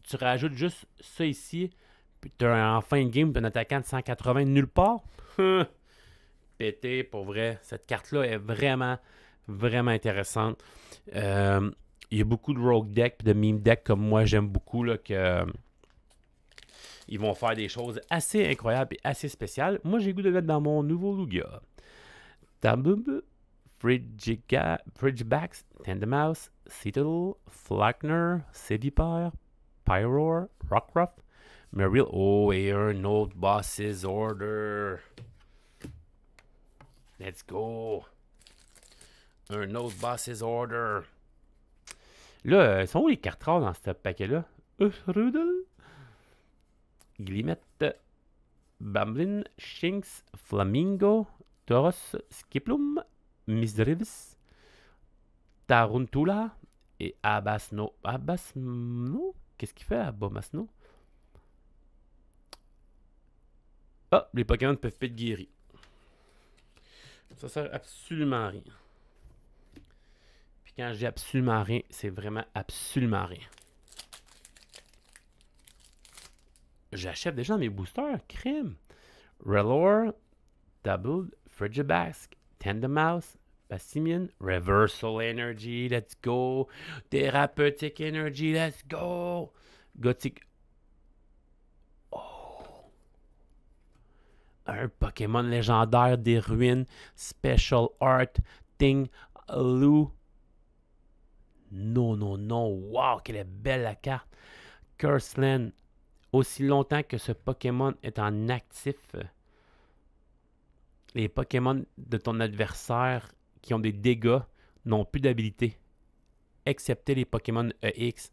tu rajoutes juste ça ici, puis tu as en fin de game un attaquant de 180 nulle part. Pété, pour vrai. Cette carte-là est vraiment, vraiment intéressante. Il y a beaucoup de rogue deck et de meme deck comme moi, j'aime beaucoup, là, que... ils vont faire des choses assez incroyables et assez spéciales. Moi, j'ai le goût de mettre dans mon nouveau Lugia. Tabub, Fridgebax, Tandemaus, Citadel, Flackner, Citypire, Pyroar, Rockruff, Marill. Oh, et un autre Boss's Order. Let's go. Un autre Boss's Order. Là, sont où les cartes rares dans ce paquet-là? Rudel. Glimette, Bamblin, Shinx, Flamingo, Tauros, Skiplum, Misdreavus, Taruntula et Abasno. Abasno? Qu'est-ce qu'il fait Abasno? Ah, les Pokémon ne peuvent pas être guéris. Ça sert absolument à rien. Puis quand je dis absolument rien, c'est vraiment absolument rien. J'achète déjà mes boosters. Crime. Rellor, Double, Frigibask, Tandemaus, Passimian, Reversal Energy, let's go. Therapeutic Energy, let's go. Gothic. Oh. Un Pokémon légendaire des ruines. Special Art, Ting, Lou. Non, non, non. Wow, quelle est belle la carte. Curseland. Aussi longtemps que ce Pokémon est en actif, les Pokémon de ton adversaire qui ont des dégâts n'ont plus d'habilité, excepté les Pokémon EX.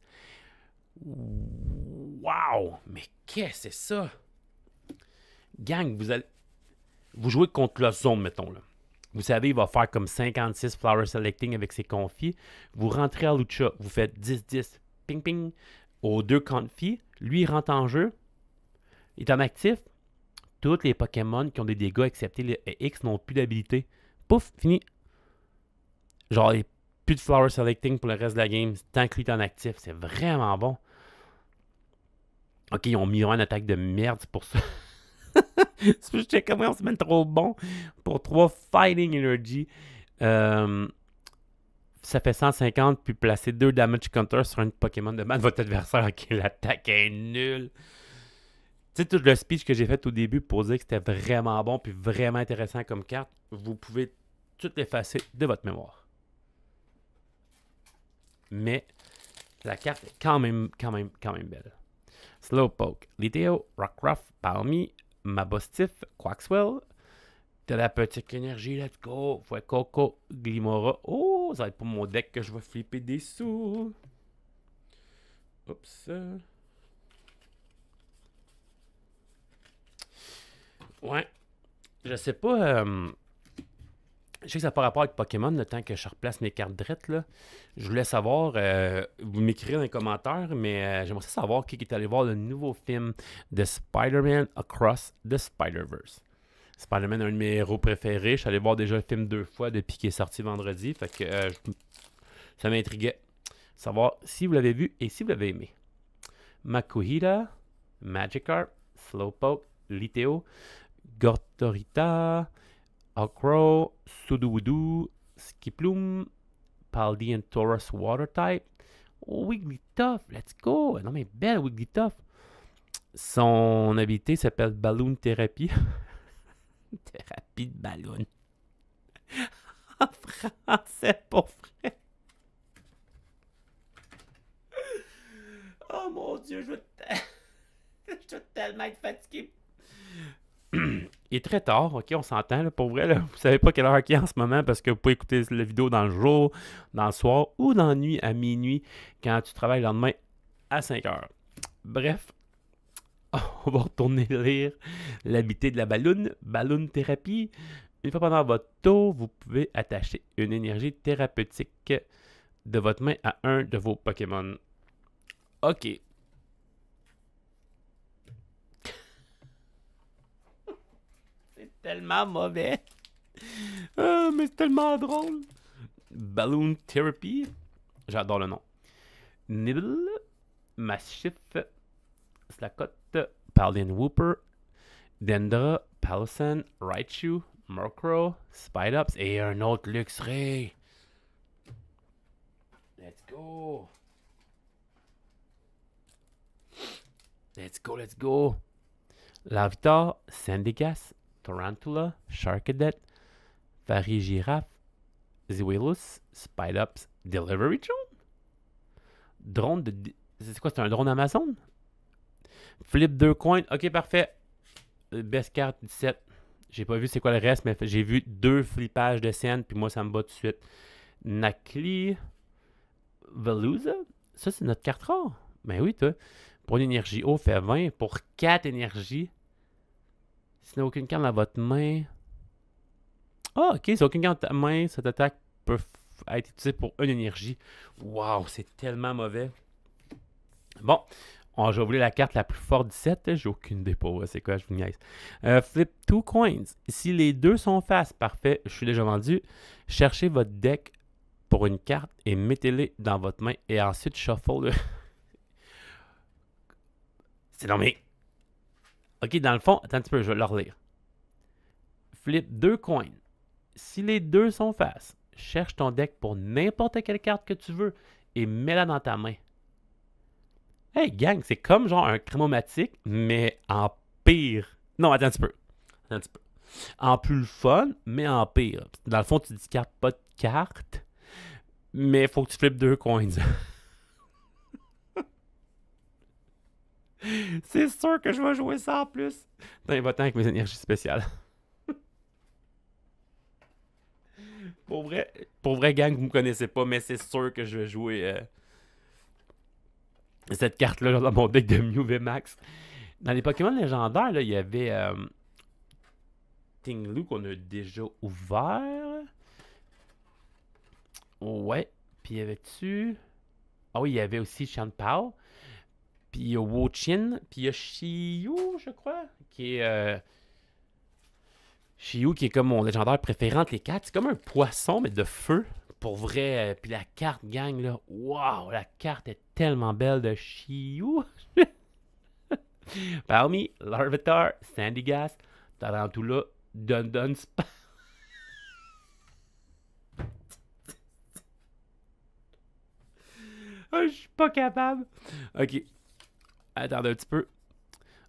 Wow! Mais qu'est-ce que c'est ça? Gang, vous jouez contre la zone, mettons, là. Vous savez, il va faire comme 56 Flower Selecting avec ses confis. Vous rentrez à Lucha, vous faites 10-10, ping-ping, aux 2 confis. Lui, il rentre en jeu. Il est en actif. Tous les Pokémon qui ont des dégâts, excepté les X, n'ont plus d'habilité. Pouf, fini. Genre, il n'y a plus de Flower Selecting pour le reste de la game, tant que lui est en actif. C'est vraiment bon. Ok, ils ont mis une attaque de merde pour ça. Je sais comment on se met trop bon pour 3 Fighting Energy. Ça fait 150, puis placer 2 damage counter sur un Pokémon de votre adversaire. Ok, l'attaque est nulle. Tu sais, tout le speech que j'ai fait au début pour dire que c'était vraiment bon puis vraiment intéressant comme carte, vous pouvez tout l'effacer de votre mémoire. Mais la carte est quand même belle. Slowpoke, Litteo, Rockruff, Palmy, Mabostif, Quaxwell. De la petite énergie, let's go. Fuecoco, Glimora. Oh, ça va être pour mon deck que je vais flipper des sous. Oups. Ouais. Je sais pas. Je sais que ça n'a pas rapport avec Pokémon, le temps que je replace mes cartes drettes, là. Je voulais savoir, vous m'écrirez dans les commentaires, mais j'aimerais savoir qui est allé voir le nouveau film de Spider-Man Across the Spider-Verse. Spider-Man est un de mes héros préférés. Je suis allé voir déjà le film 2 fois depuis qu'il est sorti vendredi. Fait que ça m'intriguait. Savoir si vous l'avez vu et si vous l'avez aimé. Makuhita, Magikarp, Slowpoke, Litteo, Gortorita, Okro, Sudowoodo, Skiploom, Paldean Taurus Water Type, Wigglytuff, let's go! Non mais belle Wigglytuff! Son habilité s'appelle Balloon Therapy. Thérapie de ballon. En français, pour vrai. Oh mon Dieu, je vais tellement être fatigué. Il est très tard, ok, on s'entend, pour vrai, là. Vous savez pas quelle heure il est en ce moment parce que vous pouvez écouter la vidéo dans le jour, dans le soir ou dans la nuit à minuit quand tu travailles le lendemain à 5 heures. Bref, on va retourner lire l'habité de la Balloon Thérapie. Une fois pendant votre tour, vous pouvez attacher une énergie thérapeutique de votre main à un de vos Pokémon. Ok. C'est tellement mauvais. Ah, mais c'est tellement drôle. Balloon Therapy. J'adore le nom. Nibble, Massif, Slakoth, Paldean Wooper, Dendra, Palosan, Raichu, Murkrow, Spidops et un autre Luxray. Let's go. Let's go, let's go. Larvitar, Sandygast, Tarantula, Sharkadet, Farigiraf, Ziwilus, Spidops, Delivery Drone? Drone de... C'est quoi, c'est un drone Amazon? Flip 2 coins. Ok, parfait. Best card 17. J'ai pas vu c'est quoi le reste, mais j'ai vu 2 flippages de scène, puis moi ça me bat tout de suite. Nakli, Veluza. Ça, c'est notre carte rare. Ben oui, toi. Pour une énergie haut, fait 20. Pour 4 énergies. Si n'a aucune carte dans votre main. Ah, ok, si aucune carte dans ta main, cette attaque peut être utilisée pour une énergie. Waouh, c'est tellement mauvais. Bon, je vais ouvrir la carte la plus forte du set. J'ai aucune dépôt. C'est quoi, je vous niaise. Flip 2 coins. Si les deux sont face, parfait, je suis déjà vendu. Cherchez votre deck pour une carte et mettez-les dans votre main et ensuite shuffle. C'est nommé. Ok, dans le fond, attends un petit peu, je vais le relire. Flip 2 coins. Si les deux sont face, cherche ton deck pour n'importe quelle carte que tu veux et mets-la dans ta main. Hey gang, c'est comme genre un crémomatique, mais en pire. Non, attends un petit peu. En plus le fun, mais en pire. Dans le fond, tu discartes pas de carte, mais il faut que tu flippes 2 coins. C'est sûr que je vais jouer ça en plus. Dans les votants avec mes énergies spéciales. pour vrai, gang, vous me connaissez pas, mais c'est sûr que je vais jouer cette carte-là dans mon deck de Mew VMAX. Dans les Pokémon légendaires, là, il y avait Tinglu qu'on a déjà ouvert. Ouais. Puis y avait-tu... Ah oui, il y avait aussi Chanpao. Puis il y a Wo-Chin. Puis il y a Shiyu, je crois. Qui est... Shiyu qui est comme mon légendaire préféré entre les quatre. C'est comme un poisson, mais de feu. Pour vrai. Puis la carte, gang, là. Waouh, la carte est tellement belle de Shiyu. Parmi Larvitar, Sandygast, Tarantula, Dunsparce. Je suis pas capable. Ok. Attendez un petit peu.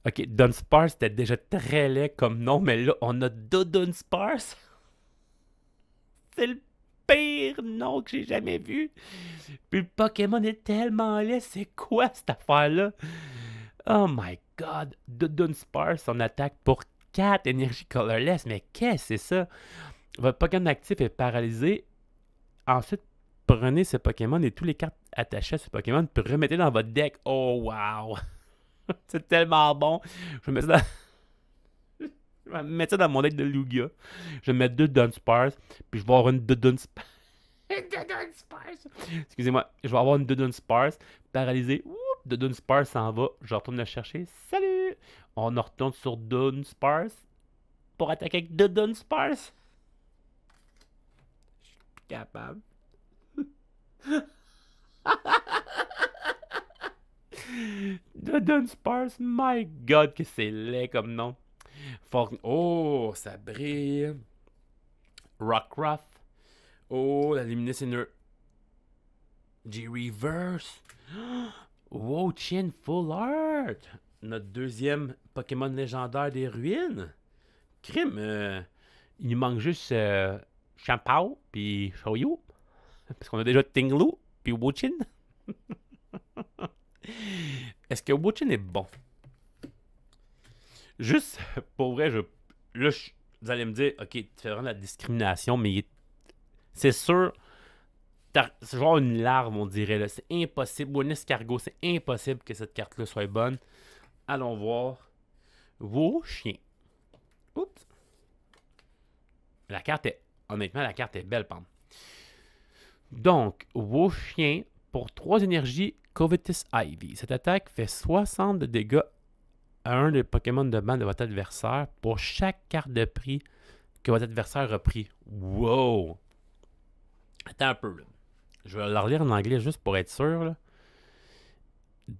Ok, Dunsparce, c'était déjà très laid comme nom, mais là, on a deux Dunsparce. C'est le pire nom que j'ai jamais vu. Puis le Pokémon est tellement laid. C'est quoi cette affaire-là? Oh my god. Dunsparce, on attaque pour 4 énergies colorless. Mais qu'est-ce que c'est ça? Votre Pokémon actif est paralysé. Ensuite, prenez ce Pokémon et tous les cartes attachées à ce Pokémon, puis remettez dans votre deck. Oh wow! C'est tellement bon. Je vais mettre ça dans... je vais mettre ça dans mon deck de Lugia. Je vais mettre deux Dunsparce, puis je vais avoir une Dunsparce. Dunsparce! Excusez-moi, je vais avoir une Dunsparce paralysée. Oups, Dunsparce s'en va. Je retourne le chercher. Salut! On en retourne sur Dunsparce pour attaquer avec deux Dunsparce. Je suis plus capable. Dunsparce, my god, que c'est laid comme nom. Oh, ça brille. Rockruff. Oh, la Luminous G-Reverse. Wo-Chin Full Art. Notre deuxième Pokémon légendaire des ruines. Crime. Il nous manque juste Champao puis Shoyu. Parce qu'on a déjà Tinglu puis Wo-Chin. Est-ce que Wo-Chin est bon? Juste, pour vrai, vous allez me dire, ok, tu fais vraiment de la discrimination, mais c'est sûr, c'est genre une larve, on dirait, là. C'est impossible, ou un escargot, c'est impossible que cette carte-là soit bonne. Allons voir. Wo-Chien. Oups. Honnêtement, la carte est belle, pam. Donc, Wo-Chien, pour 3 énergies, Covetous Ivy. Cette attaque fait 60 de dégâts à un des Pokémon de ban de votre adversaire pour chaque carte de prix que votre adversaire a pris. Wow! Attends un peu, là. Je vais la relire en anglais juste pour être sûr, là.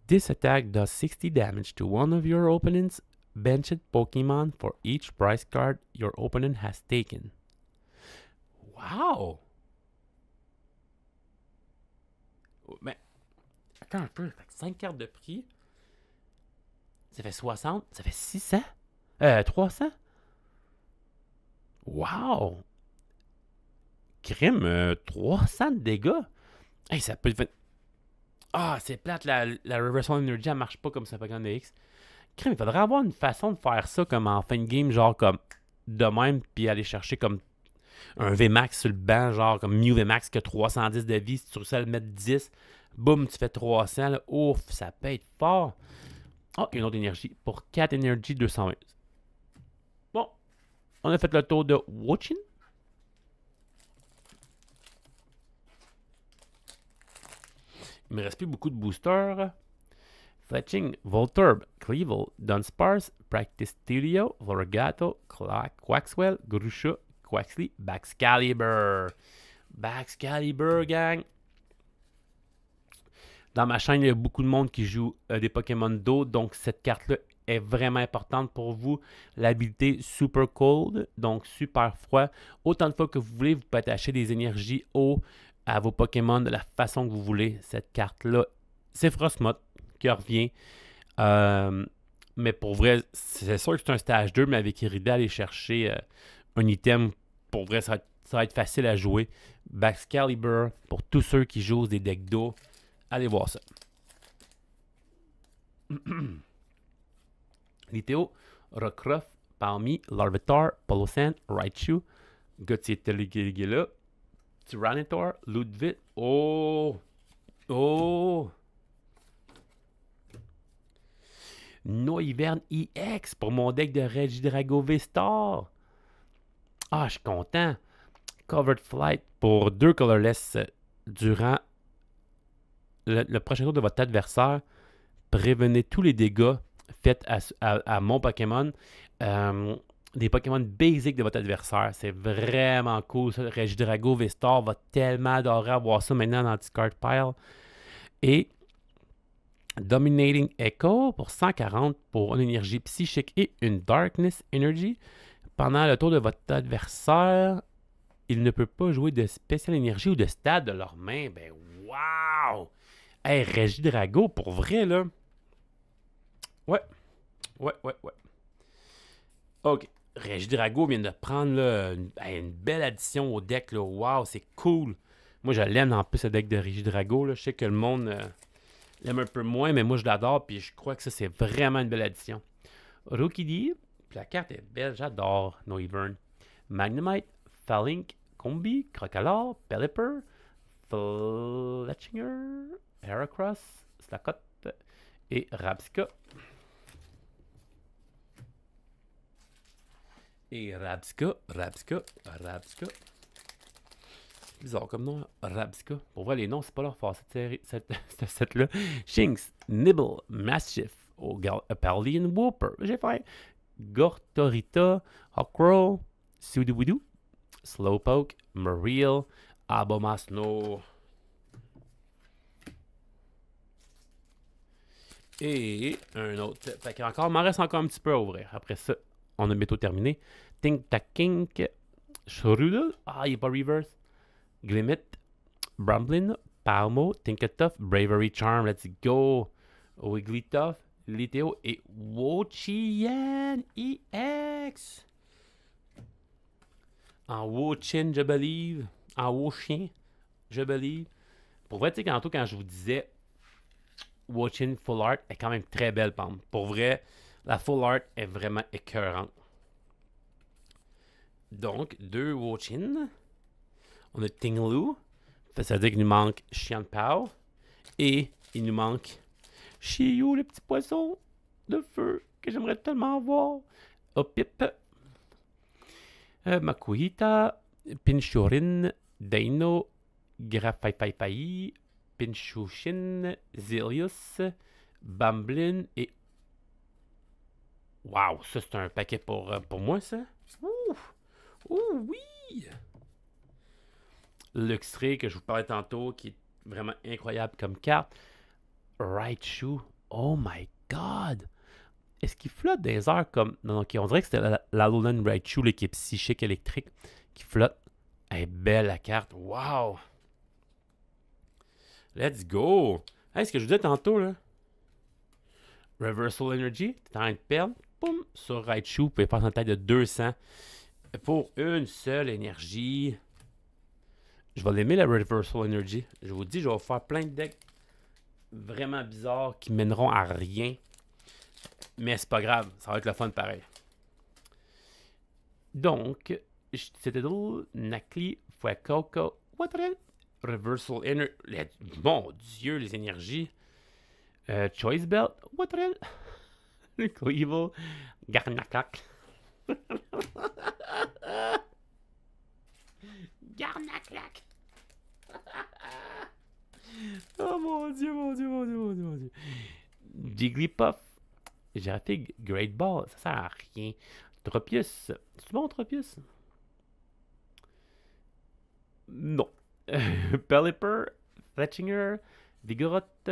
This attack does 60 damage to one of your opponent's benched Pokémon for each prize card your opponent has taken. Wow! Mais, attends un peu, 5 cartes de prix. Ça fait 60, ça fait 600? 300? Wow! Crime, 300 de dégâts? Hey, ça peut être... Ah, c'est plate, la Reversal Energy, elle marche pas comme ça Pokémon de X. Crime, il faudrait avoir une façon de faire ça comme en fin de game, genre comme de même, puis aller chercher comme un VMAX sur le banc, genre comme Mew VMAX qui a 310 de vie. Si tu réussis à le mettre 10, boum, tu fais 300, là. Ouf, ça peut être fort. Oh, une autre énergie. Pour 4 énergies, 220. Bon, on a fait le tour de Wo-Chin. Il me reste plus beaucoup de boosters. Fletching, Voltorb, Cleavel, Dunsparce, Practice Studio, Lorgato, Quaxwell, Grusha, Quaxly, Baxcalibur. Baxcalibur, gang. Dans ma chaîne, il y a beaucoup de monde qui joue des Pokémon d'eau, donc cette carte-là est vraiment importante pour vous. L'habilité Super Cold, donc super froid. Autant de fois que vous voulez, vous pouvez attacher des énergies eau à vos Pokémon de la façon que vous voulez. Cette carte-là, c'est Frostmoth qui revient. Mais pour vrai, c'est sûr que c'est un stage 2, mais avec Irida, aller chercher un item, pour vrai, ça va être facile à jouer. Baxcalibur, pour tous ceux qui jouent des decks d'eau, allez voir ça. Littéo, Rockruff, Palmy, Larvitar, Palossand, Raichu, Gautier Teligila, Tyranitar, Ludwig. Oh! Oh! Noivern EX pour mon deck de Regidrago V-Star. Ah, je suis content. Covered Flight pour 2 colorless durant le prochain tour de votre adversaire. Prévenez tous les dégâts faits à mon Pokémon. Des Pokémon basiques de votre adversaire. C'est vraiment cool. Ça. Regidrago V-Star va tellement adorer avoir ça maintenant dans le discard pile. Et Dominating Echo pour 140 pour une énergie psychique et une Darkness Energy. Pendant le tour de votre adversaire, il ne peut pas jouer de spécial énergie ou de stade de leur main. Ben, wow! Hey, Regidrago, pour vrai, là. Ouais. OK. Regidrago vient de prendre là, une belle addition au deck. Là. Wow, c'est cool. Moi, je l'aime en plus, ce deck de Regidrago. Là. Je sais que le monde l'aime un peu moins, mais moi, je l'adore. Puis je crois que ça, c'est vraiment une belle addition. Rookidee. Puis la carte est belle. J'adore Noivern. Magnemite. Falink. Combi. Crocolore. Pelipper. Fletchinger. Heracross. Slacot. Et Rabsca. Et Rabsca. Bizarre comme nom, Rabsca. Pour voir les noms, c'est pas leur force, cette set-là. Shinx, Nibble, Mastiff, Parlian Whooper. J'ai fait Gortorita, Hawkrow, Sudowoodo, Slowpoke, Marill, Abomasnow. Et un autre. Fait qu'il m'en reste encore un petit peu à ouvrir. Après ça, on a bientôt terminé. Tink Takink, Shrudel. Ah, il n'est pas reverse. Glimmet, Bramblin, Palmo, Tinkatuff, Bravery Charm, let's go. Wigglytuff, Liteo et Wo-Chien EX. En Wo-Chin, je believe. En Wo-Chien, je believe. Pour vrai, tu sais, quand je vous disais Wo-Chin Full Art est quand même très belle, Pam. Pour vrai, la Full Art est vraiment écœurante. Donc, 2 Wo-Chin. On a Tinglu. Ça veut dire qu'il nous manque Xianpao. Et il nous manque Chiyu, le petit poisson de feu que j'aimerais tellement avoir. Opip. Makuhita. Pinchorin. Dino. Grafaifaifai. Pinchushin. Zilius. Bamblin. Et... Wow, ça c'est un paquet pour moi, ça. Ouh! Ouh, oui! Luxray, que je vous parlais tantôt, qui est vraiment incroyable comme carte. Raichu. Oh my god! Est-ce qu'il flotte des airs comme... Non, ok, on dirait que c'était l'Alolan Raichu, qui est psychique électrique, qui flotte. Elle est belle, la carte. Wow! Let's go! Hey, ce que je vous disais tantôt, là. Reversal Energy, t'es en train de perdre. Boum! Sur Raichu, vous pouvez passer en tête de 200 pour une seule énergie. Je vais l'aimer, la Reversal Energy. Je vous dis, je vais faire plein de decks vraiment bizarres qui mèneront à rien. Mais c'est pas grave, ça va être le fun pareil. Donc, c'était drôle. Nakli, Fuecoco, Waterel, Reversal Energy. Mon Dieu, les énergies. Choice Belt, Waterel, Cleavel, Garnaclac. Garnaclac. Oh mon Dieu. Jigglypuff. J'ai raté Great Ball. Ça sert à rien. Tropius. C'est bon, Tropius? Non. Pelipper. Fletchinger. Vigoroth.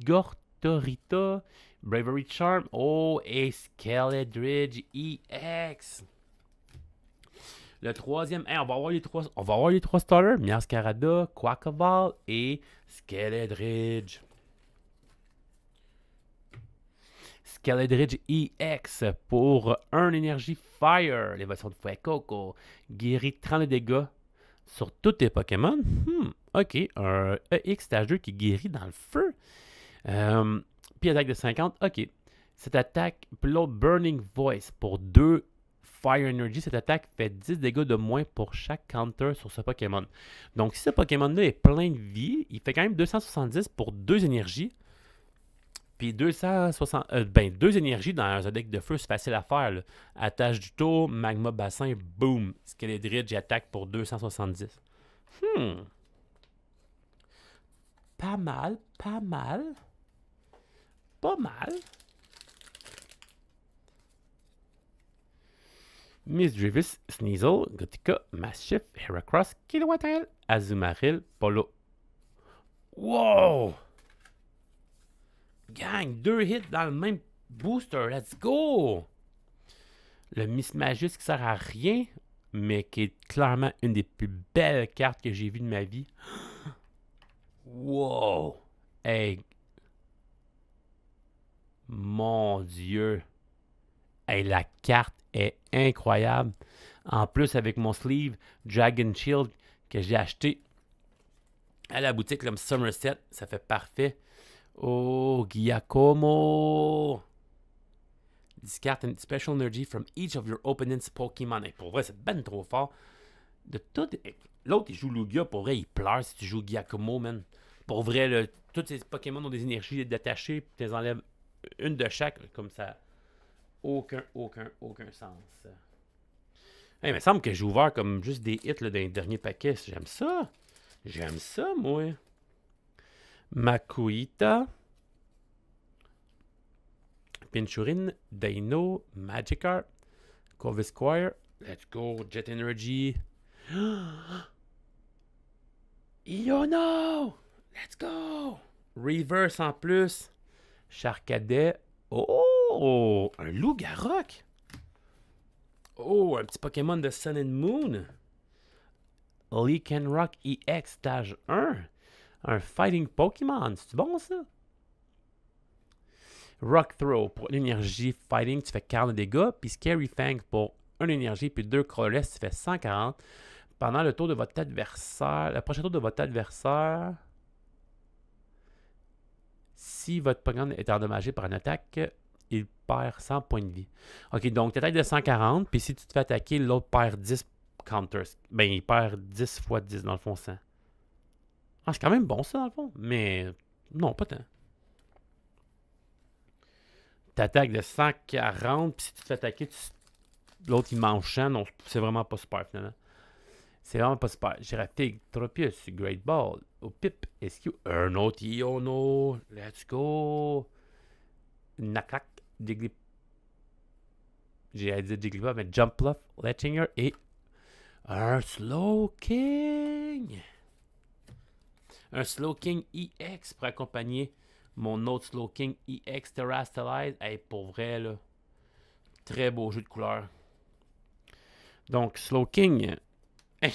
Gortorita. Bravery Charm. Oh, et Skeledridge EX. Le troisième, on va avoir les trois starters. Miascarada, Quaquaval et Skeledridge. Skeledridge EX pour 1 énergie Fire. L'évolution de Fuecoco guérit 30 de dégâts sur tous tes Pokémon. Ok, un EX stage 2 qui guérit dans le feu. Puis attaque de 50. Ok. Cette attaque, puis l'autre Burning Voice pour 2 Fire Energy. Cette attaque fait 10 dégâts de moins pour chaque counter sur ce Pokémon. Donc, si ce Pokémon-là est plein de vie, il fait quand même 270 pour 2 énergies. Puis 260, 2 énergies dans un deck de feu, c'est facile à faire. Là. Attache du tour, magma bassin, boom. Skeledridge, j'attaque pour 270. Pas mal, pas mal. Pas mal. Misdreavus, Sneasel, Gotika, Mastiff, Heracross, Kilowattrail, Azumarill, Polo. Wow! Gang, 2 hits dans le même booster, let's go! Le Mismagius qui sert à rien, mais qui est clairement une des plus belles cartes que j'ai vues de ma vie. Wow! Hey! Mon Dieu! Hey, la carte est incroyable. En plus, avec mon sleeve Dragon Shield que j'ai acheté à la boutique comme Somerset, ça fait parfait. Oh, Giacomo! Discard a special energy from each of your opponent's Pokémon. Hey, pour vrai, c'est ben trop fort. De tout. L'autre, il joue Lugia. Pour vrai, il pleure si tu joues Giacomo, man. Pour vrai, tous ces Pokémon ont des énergies détachées. Puis tu les enlèves une de chaque. Comme ça. Aucun sens. Hey, il me semble que j'ai ouvert comme juste des hits là, dans les derniers paquets. J'aime ça. J'aime ça, moi. Makuita. Pinchurin, Dino, Magikarp, Corvisquire, let's go, Jet Energy. Iono! Let's go! Reverse en plus. Charcadet. Oh! Un loup-garroc! Oh, un petit Pokémon de Sun and Moon. Lycanroc EX stage 1. Un Fighting Pokémon. C'est bon, ça? Rock Throw pour une énergie Fighting, tu fais 40 dégâts. Puis Scary Fang pour une énergie, puis 2 Colorless, tu fais 140. Pendant le tour de votre adversaire, le prochain tour de votre adversaire, si votre Pokémon est endommagé par une attaque, il perd 100 points de vie. Ok, donc tu attaques de 140, puis si tu te fais attaquer, l'autre perd 10 counters. Ben, il perd 10 fois 10 dans le fond, 100. Ah, c'est quand même bon ça dans le fond, mais non, pas tant. T'attaques de 140, puis si tu te fais attaquer, l'autre il mange champ. Non, c'est vraiment pas super finalement. C'est vraiment pas super. Girafig, Tropius, Great Ball, Opip, SQ, un autre Iono, let's go. Nakak, Jigglypuff. J'ai dit Jigglypuff, mais Jumpluff, Letchinger et un Slowking. Un Slowking EX pour accompagner mon autre Slowking EX Terrastalize. Hey, pour vrai, là. Très beau jeu de couleurs. Donc, Slowking. Hey,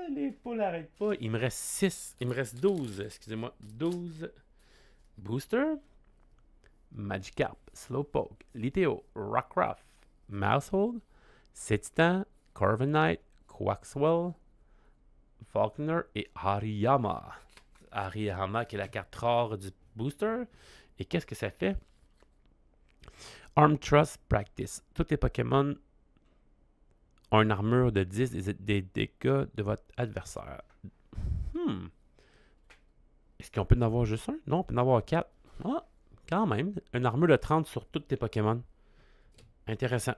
les poules n'arrêtent pas. Il me reste 6. Il me reste 12. Excusez-moi. 12. Booster. Magikarp. Slowpoke. Liteo. Rockruff. Mousehold. Setitan. Corviknight. Quaxwell. Falconer et Hariyama. Hariyama qui est la carte rare du booster. Et qu'est-ce que ça fait? Arm Trust Practice. Tous les Pokémon ont une armure de 10 des dégâts de votre adversaire. Est-ce qu'on peut en avoir juste un? Non, on peut en avoir 4. Ah, quand même. Une armure de 30 sur tous tes Pokémon. Intéressant.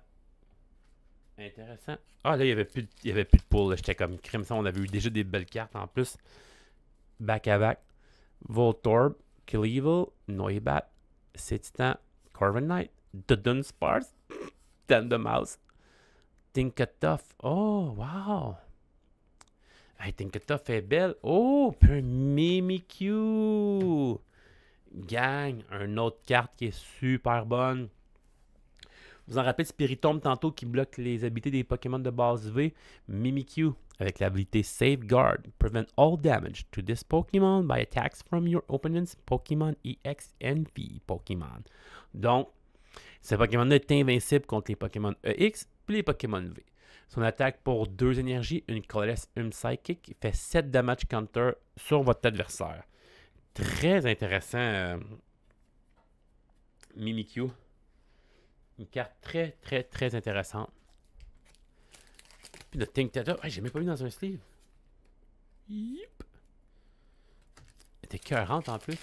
Intéressant. Ah, là, il n'y avait plus de pool. J'étais comme Crimson. On avait eu déjà des belles cartes en plus. Back à back. Voltorb, Killeevil, Noibat, Setitan, Corviknight, Dunsparce, Tandemaus, Tinkatuff. Oh, wow. Hey, Tinkatuff est belle. Oh, puis un Mimikyu. Gang, une autre carte qui est super bonne. Vous en rappelez Spiritomb tantôt qui bloque les habilités des Pokémon de base V? Mimikyu avec l'habilité Safeguard. Prevent all damage to this Pokémon by attacks from your opponent's Pokémon EX and V Pokémon. Donc, ce Pokémon-là est invincible contre les Pokémon EX et les Pokémon V. Son attaque pour 2 énergies, une Colorless, une Psychic, fait 7 damage counter sur votre adversaire. Très intéressant, Mimikyu. Une carte très, très, très intéressante. Puis notre Tinktata, j'ai même pas vu dans un sleeve. Yip. Elle était écœurante en plus.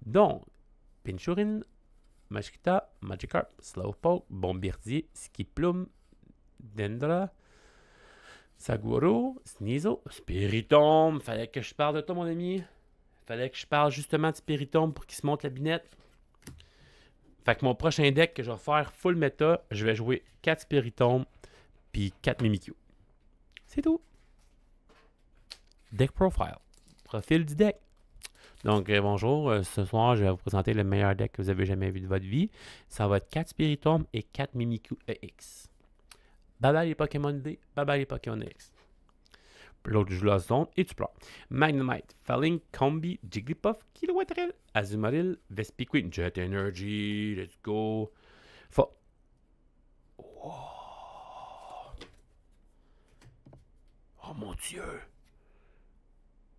Donc, Pinchurin, Machikita, Magikarp, Slowpoke, Bombirdier, Skiploom, Dendra, Saguro, Sneasel, Spiritomb. Fallait que je parle de toi, mon ami. Fallait que je parle justement de Spiritomb pour qu'il se monte la binette. Fait que mon prochain deck que je vais faire full méta, je vais jouer 4 Spiritomb puis 4 Mimikyu. C'est tout. Deck Profile. Profil du deck. Donc, bonjour. Ce soir, je vais vous présenter le meilleur deck que vous avez jamais vu de votre vie. Ça va être 4 Spiritomb et 4 Mimikyu EX. Bye bye les Pokémon D, bye bye les Pokémon EX. L'autre joue la zone et tu pleures. Magnemite, Falling, Combi, Jigglypuff, Kilowattrel, Azumarill, Vespiquen, Jet Energy, let's go. Wow. Oh mon dieu.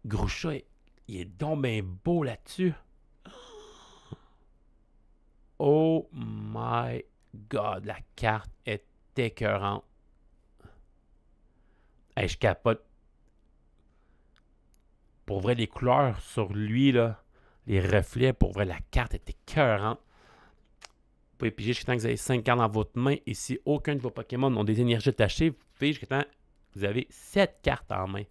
Gros chat, il est donc bien beau là-dessus. Oh my god, la carte est écœurante. Hey, je capote. Pour vrai, les couleurs sur lui, là, les reflets, pour vrai, la carte est écœurante. Vous pouvez piger jusqu'à temps que vous avez 5 cartes dans votre main. Et si aucun de vos Pokémon ont des énergies attachées, vous pouvez jusqu'à temps que vous avez 7 cartes en main.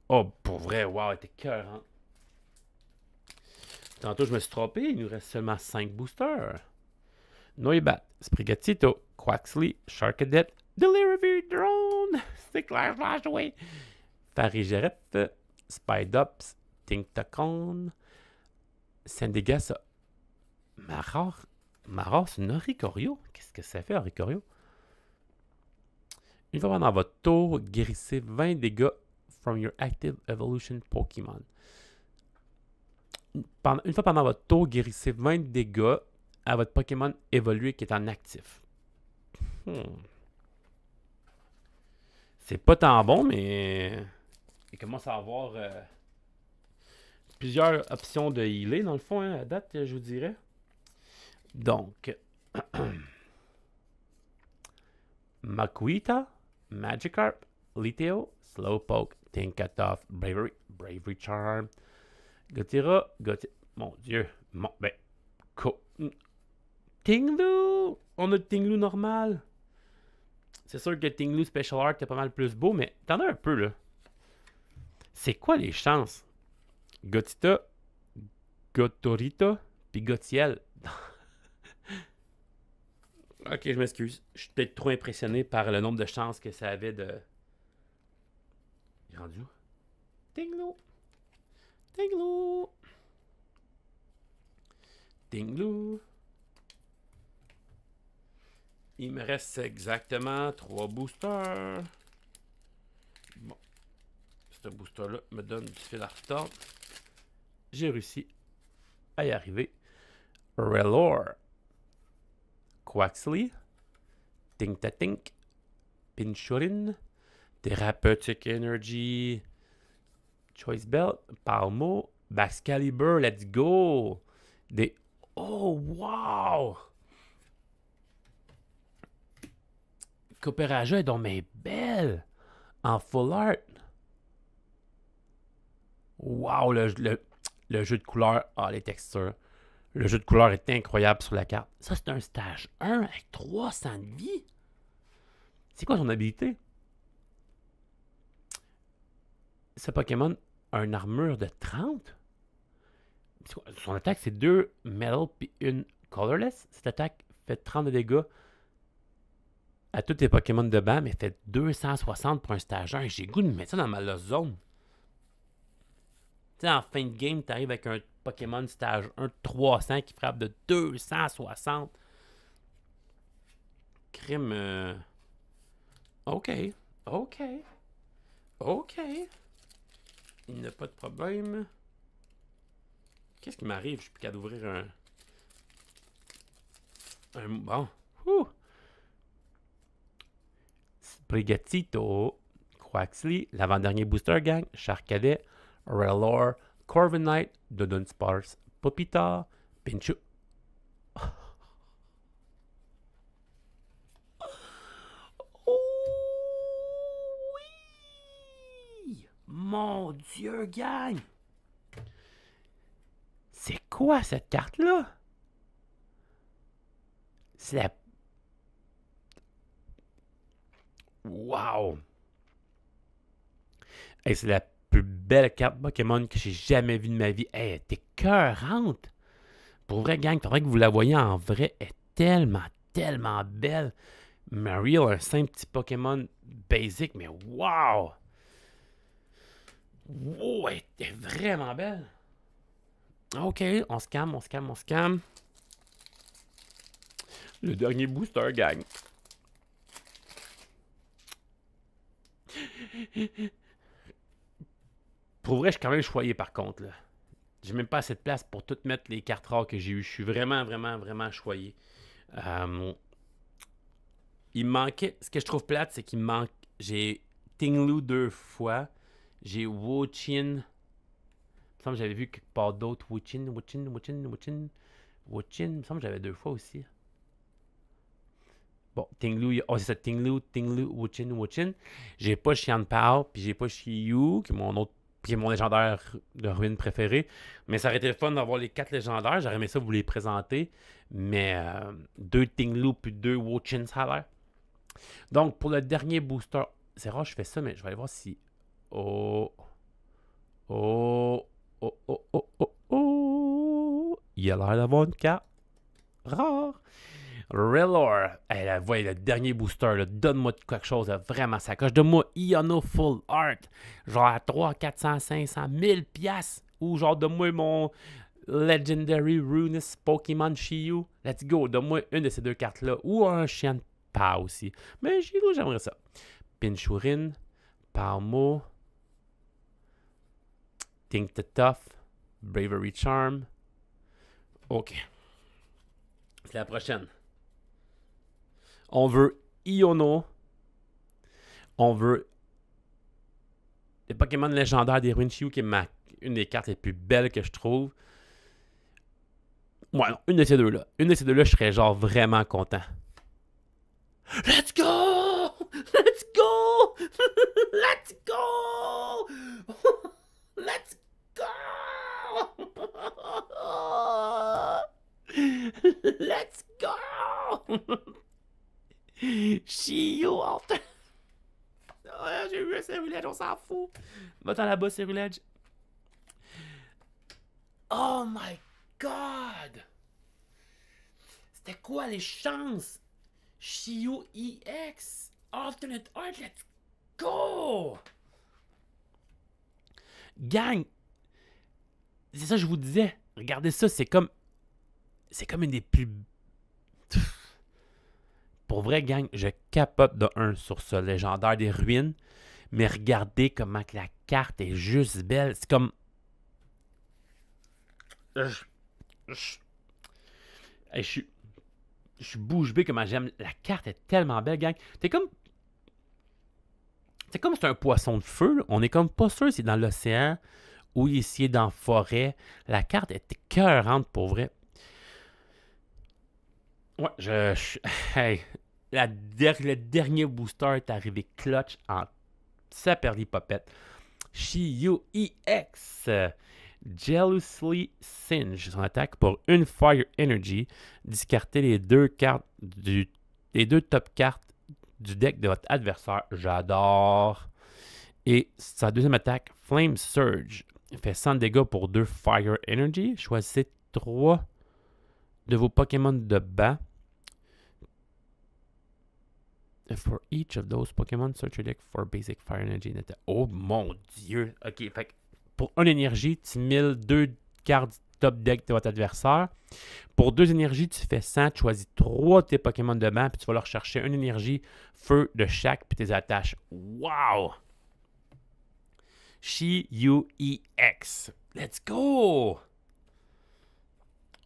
Oh, pour vrai, wow, elle est écœurante. Tantôt, je me suis trompé. Il nous reste seulement 5 boosters. Noibat, Sprigatito, Quaxly, Sharkadet, Delivery Drone, c'est clair, je vais jouer. Farigirep, Spidops, Tinktacon, Sandygassa. Maror, c'est une Oricorio. Qu'est-ce que ça fait, Oricorio? Une fois pendant votre tour, guérissez 20 dégâts from your active evolution Pokémon. Une fois pendant votre tour, guérissez 20 dégâts à votre Pokémon évolué qui est en actif. C'est pas tant bon, mais il commence à avoir plusieurs options de healer dans le fond, hein, à date, je vous dirais. Donc, Makuita, Magikarp, Liteo, Slowpoke, Tinkatuff, Bravery Charm, Gotira, mon dieu, Tinglu! On a le Tinglu normal. C'est sûr que Tinglu Special Art est pas mal plus beau, mais t'en as un peu, là. C'est quoi les chances? Gotita, Gotorita, puis Gotiel. Ok, je m'excuse. Je suis peut-être trop impressionné par le nombre de chances que ça avait de... Il est rendu où? Tinglu! Tinglu! Tinglu! Il me reste exactement 3 boosters. Bon. Ce booster-là me donne du fil à retordre. J'ai réussi à y arriver. Rellor. Quaxly. Tinktatink. Pinchurin. Therapeutic Energy. Choice Belt. Palmo. Baxcalibur. Let's go. Oh, wow! Coopéraja est donc mais belle en full art. Wow, le jeu de couleurs. Ah, les textures. Le jeu de couleurs est incroyable sur la carte. Ça, c'est un stage 1 avec 300 de vie. C'est quoi son habilité? Ce Pokémon a une armure de 30. Son attaque, c'est 2 Metal puis une Colorless. Cette attaque fait 30 de dégâts à tous les Pokémon de bas, mais fait 260 pour un stage 1. J'ai le goût de mettre ça dans ma lost zone. Tu sais, en fin de game, tu arrives avec un Pokémon stage 1 de 300 qui frappe de 260. Crime. Ok. Il n'y a pas de problème. Qu'est-ce qui m'arrive? Je suis plus qu'à d'ouvrir un... Bon. Sprigatito, Quaxly, l'avant-dernier booster gang, Charcadet, Rellor, Corviknight, Dunsparce, Popita, Pinchu. Oh oui! Mon Dieu, gang! C'est quoi cette carte-là? C'est la... Wow! Hey, c'est la plus belle carte Pokémon que j'ai jamais vue de ma vie. Hey, elle est écœurante! Pour vrai, gang, faudrait que vous la voyez en vrai. Elle est tellement, tellement belle. Mariel, un simple petit Pokémon basic, mais wow! Wow, elle est vraiment belle. Ok, on se calme, on se calme, on se calme. Le dernier booster, gang. Pour vrai, je suis quand même choyé par contre, là. J'ai même pas assez de place pour tout mettre les cartes rares que j'ai eues. Je suis vraiment, vraiment, vraiment choyé. Il me manquait... Ce que je trouve plate, c'est qu'il me manque... J'ai Tinglu 2 fois. J'ai Wo-Chin. Il me semble que j'avais vu quelque part d'autres. Wo-Chin. Il me semble que j'avais 2 fois aussi. Bon, Tinglu... Oh, c'est ça. Tinglu, Wo-Chin. J'ai pas Xianpao, puis j'ai pas Shiyu, qui est mon légendaire de ruine préféré. Mais ça aurait été le fun d'avoir les 4 légendaires. J'aurais aimé ça vous les présenter. Mais 2 Tinglu puis 2 Wo-Chin, ça a l'air. Donc, pour le dernier booster, c'est rare que je fais ça, mais je vais aller voir si... Oh, il a l'air d'avoir une carte rare. Rellor. Hey, la voix, le dernier booster, donne-moi quelque chose de vraiment sacoche. Donne-moi Iono Full Art. Genre à 300, 400, 500, 1000 piastres. Ou genre donne-moi mon Legendary Runus Pokémon Shiyu. Let's go. Donne-moi une de ces 2 cartes-là. Ou un Chien Pas aussi. Mais Shiyu, j'aimerais ça. Pinchurin, Palmo, Think the Tough, Bravery Charm. Ok. C'est la prochaine. On veut Iono. On veut les Pokémon légendaires des Ruines Shiyu, qui est une des cartes les plus belles que je trouve. Ouais, non, une de ces deux-là. Une de ces deux-là, je serais genre vraiment content. Let's go! Let's go! Let's go! Let's go! Let's go! Shiyu Alter! J'ai eu un Cerulege, on s'en fout! Va-t'en là-bas, Cerulege! Oh my god! C'était quoi les chances? Shiyu EX! Alternate Art, let's go! Gang! C'est ça que je vous disais. Regardez ça, c'est comme une des plus... Pour vrai, gang, je capote de 1 sur ce légendaire des ruines. Mais regardez comment que la carte est juste belle. C'est comme... Je suis bouche bée comment j'aime. La carte est tellement belle, gang. C'est comme c'est un poisson de feu. Là. On est comme pas sûr si c'est dans l'océan ou ici dans la forêt. La carte est écœurante pour vrai. Ouais, hey, le dernier booster est arrivé clutch en saperlipopette. Shiyu EX. Jealously Singe. Son attaque pour une Fire Energy. Discarter les 2 cartes les 2 top cartes du deck de votre adversaire. J'adore. Et sa deuxième attaque, Flame Surge. Fait 100 dégâts pour 2 Fire Energy. Choisissez 3 de vos Pokémon de bas. For each of those Pokémon, search your deck for basic Fire Energy. Oh mon Dieu! Ok, fait que pour 1 énergie, tu miles 2 cartes top deck de votre adversaire. Pour 2 énergies, tu fais 100, tu choisis 3 de tes Pokémon de banc, puis tu vas leur chercher 1 énergie, feu de chaque, puis tes attaches. Wow! Shiyu EX. Let's go!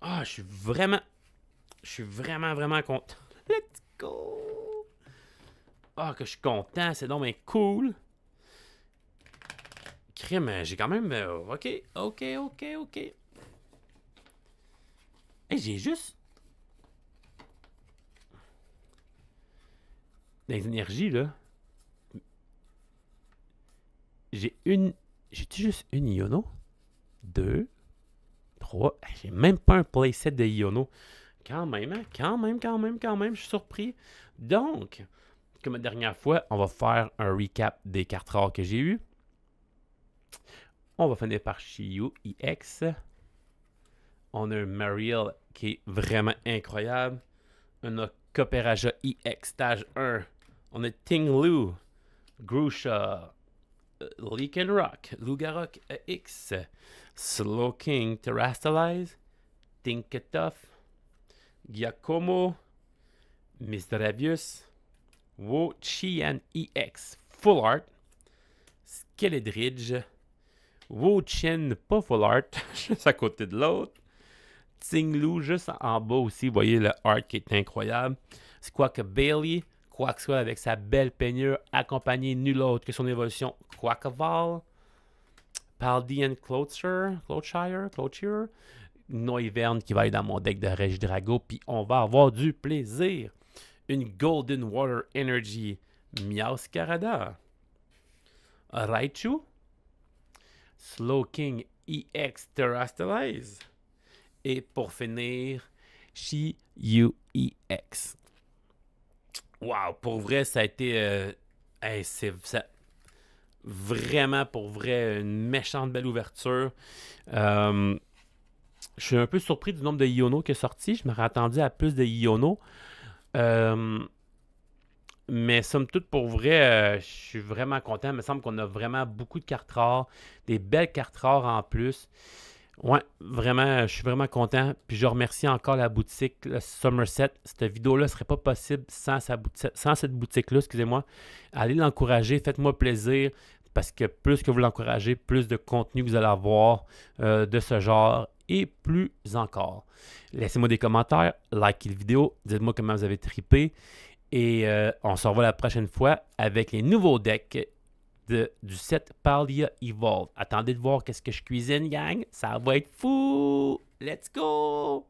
Ah, je suis vraiment, vraiment content. Let's go! Ah, que je suis content, c'est donc bien cool. Crime, j'ai quand même... OK. Hey, j'ai juste... Dans les énergies, là, j'ai une... J'ai-tu juste une Iono? 2, 3... Hey, j'ai même pas un playset de Iono. Quand même, hein? Quand même, je suis surpris. Donc, comme la dernière fois, on va faire un recap des cartes rares que j'ai eues. On va finir par Shiyu EX. On a un Mariel qui est vraiment incroyable. On a Copéraja EX stage 1. On a Ting Lu, Grusha, Lycanroc, Lugarok X, Slowking Terrastalize, Tinkatuff, Giacomo, Misdravius, Wo Qian EX Full Art, Skeledridge, Wo Chen pas Full Art, juste à côté de l'autre, Tinglu juste en bas aussi, vous voyez le art qui est incroyable, Squawk Bailey, Quaxwell avec sa belle peignure, accompagné nul autre que son évolution Quackaval, Paldean Clothshire, Noivern qui va être dans mon deck de Regidrago, puis on va avoir du plaisir. Une Golden Water Energy Meowscarada, Raichu, Slowking EX Terrastalize, et pour finir, Shiyu EX. Wow, pour vrai, ça a été vraiment pour vrai une méchante belle ouverture. Je suis un peu surpris du nombre de Iono qui est sorti. Je m'aurais attendu à plus de Iono. Mais somme toute, pour vrai, je suis vraiment content. Il me semble qu'on a vraiment beaucoup de cartes rares, des belles cartes rares en plus. Ouais, vraiment, je suis vraiment content. Puis je remercie encore la boutique Somerset. Cette vidéo-là ne serait pas possible sans cette boutique-là, excusez-moi. Allez l'encourager, faites-moi plaisir. Parce que plus que vous l'encouragez, plus de contenu vous allez avoir de ce genre et plus encore. Laissez-moi des commentaires, likez la vidéo, dites-moi comment vous avez trippé. Et on se revoit la prochaine fois avec les nouveaux decks du set Paldea Evolve. Attendez de voir qu'est-ce que je cuisine, gang. Ça va être fou! Let's go!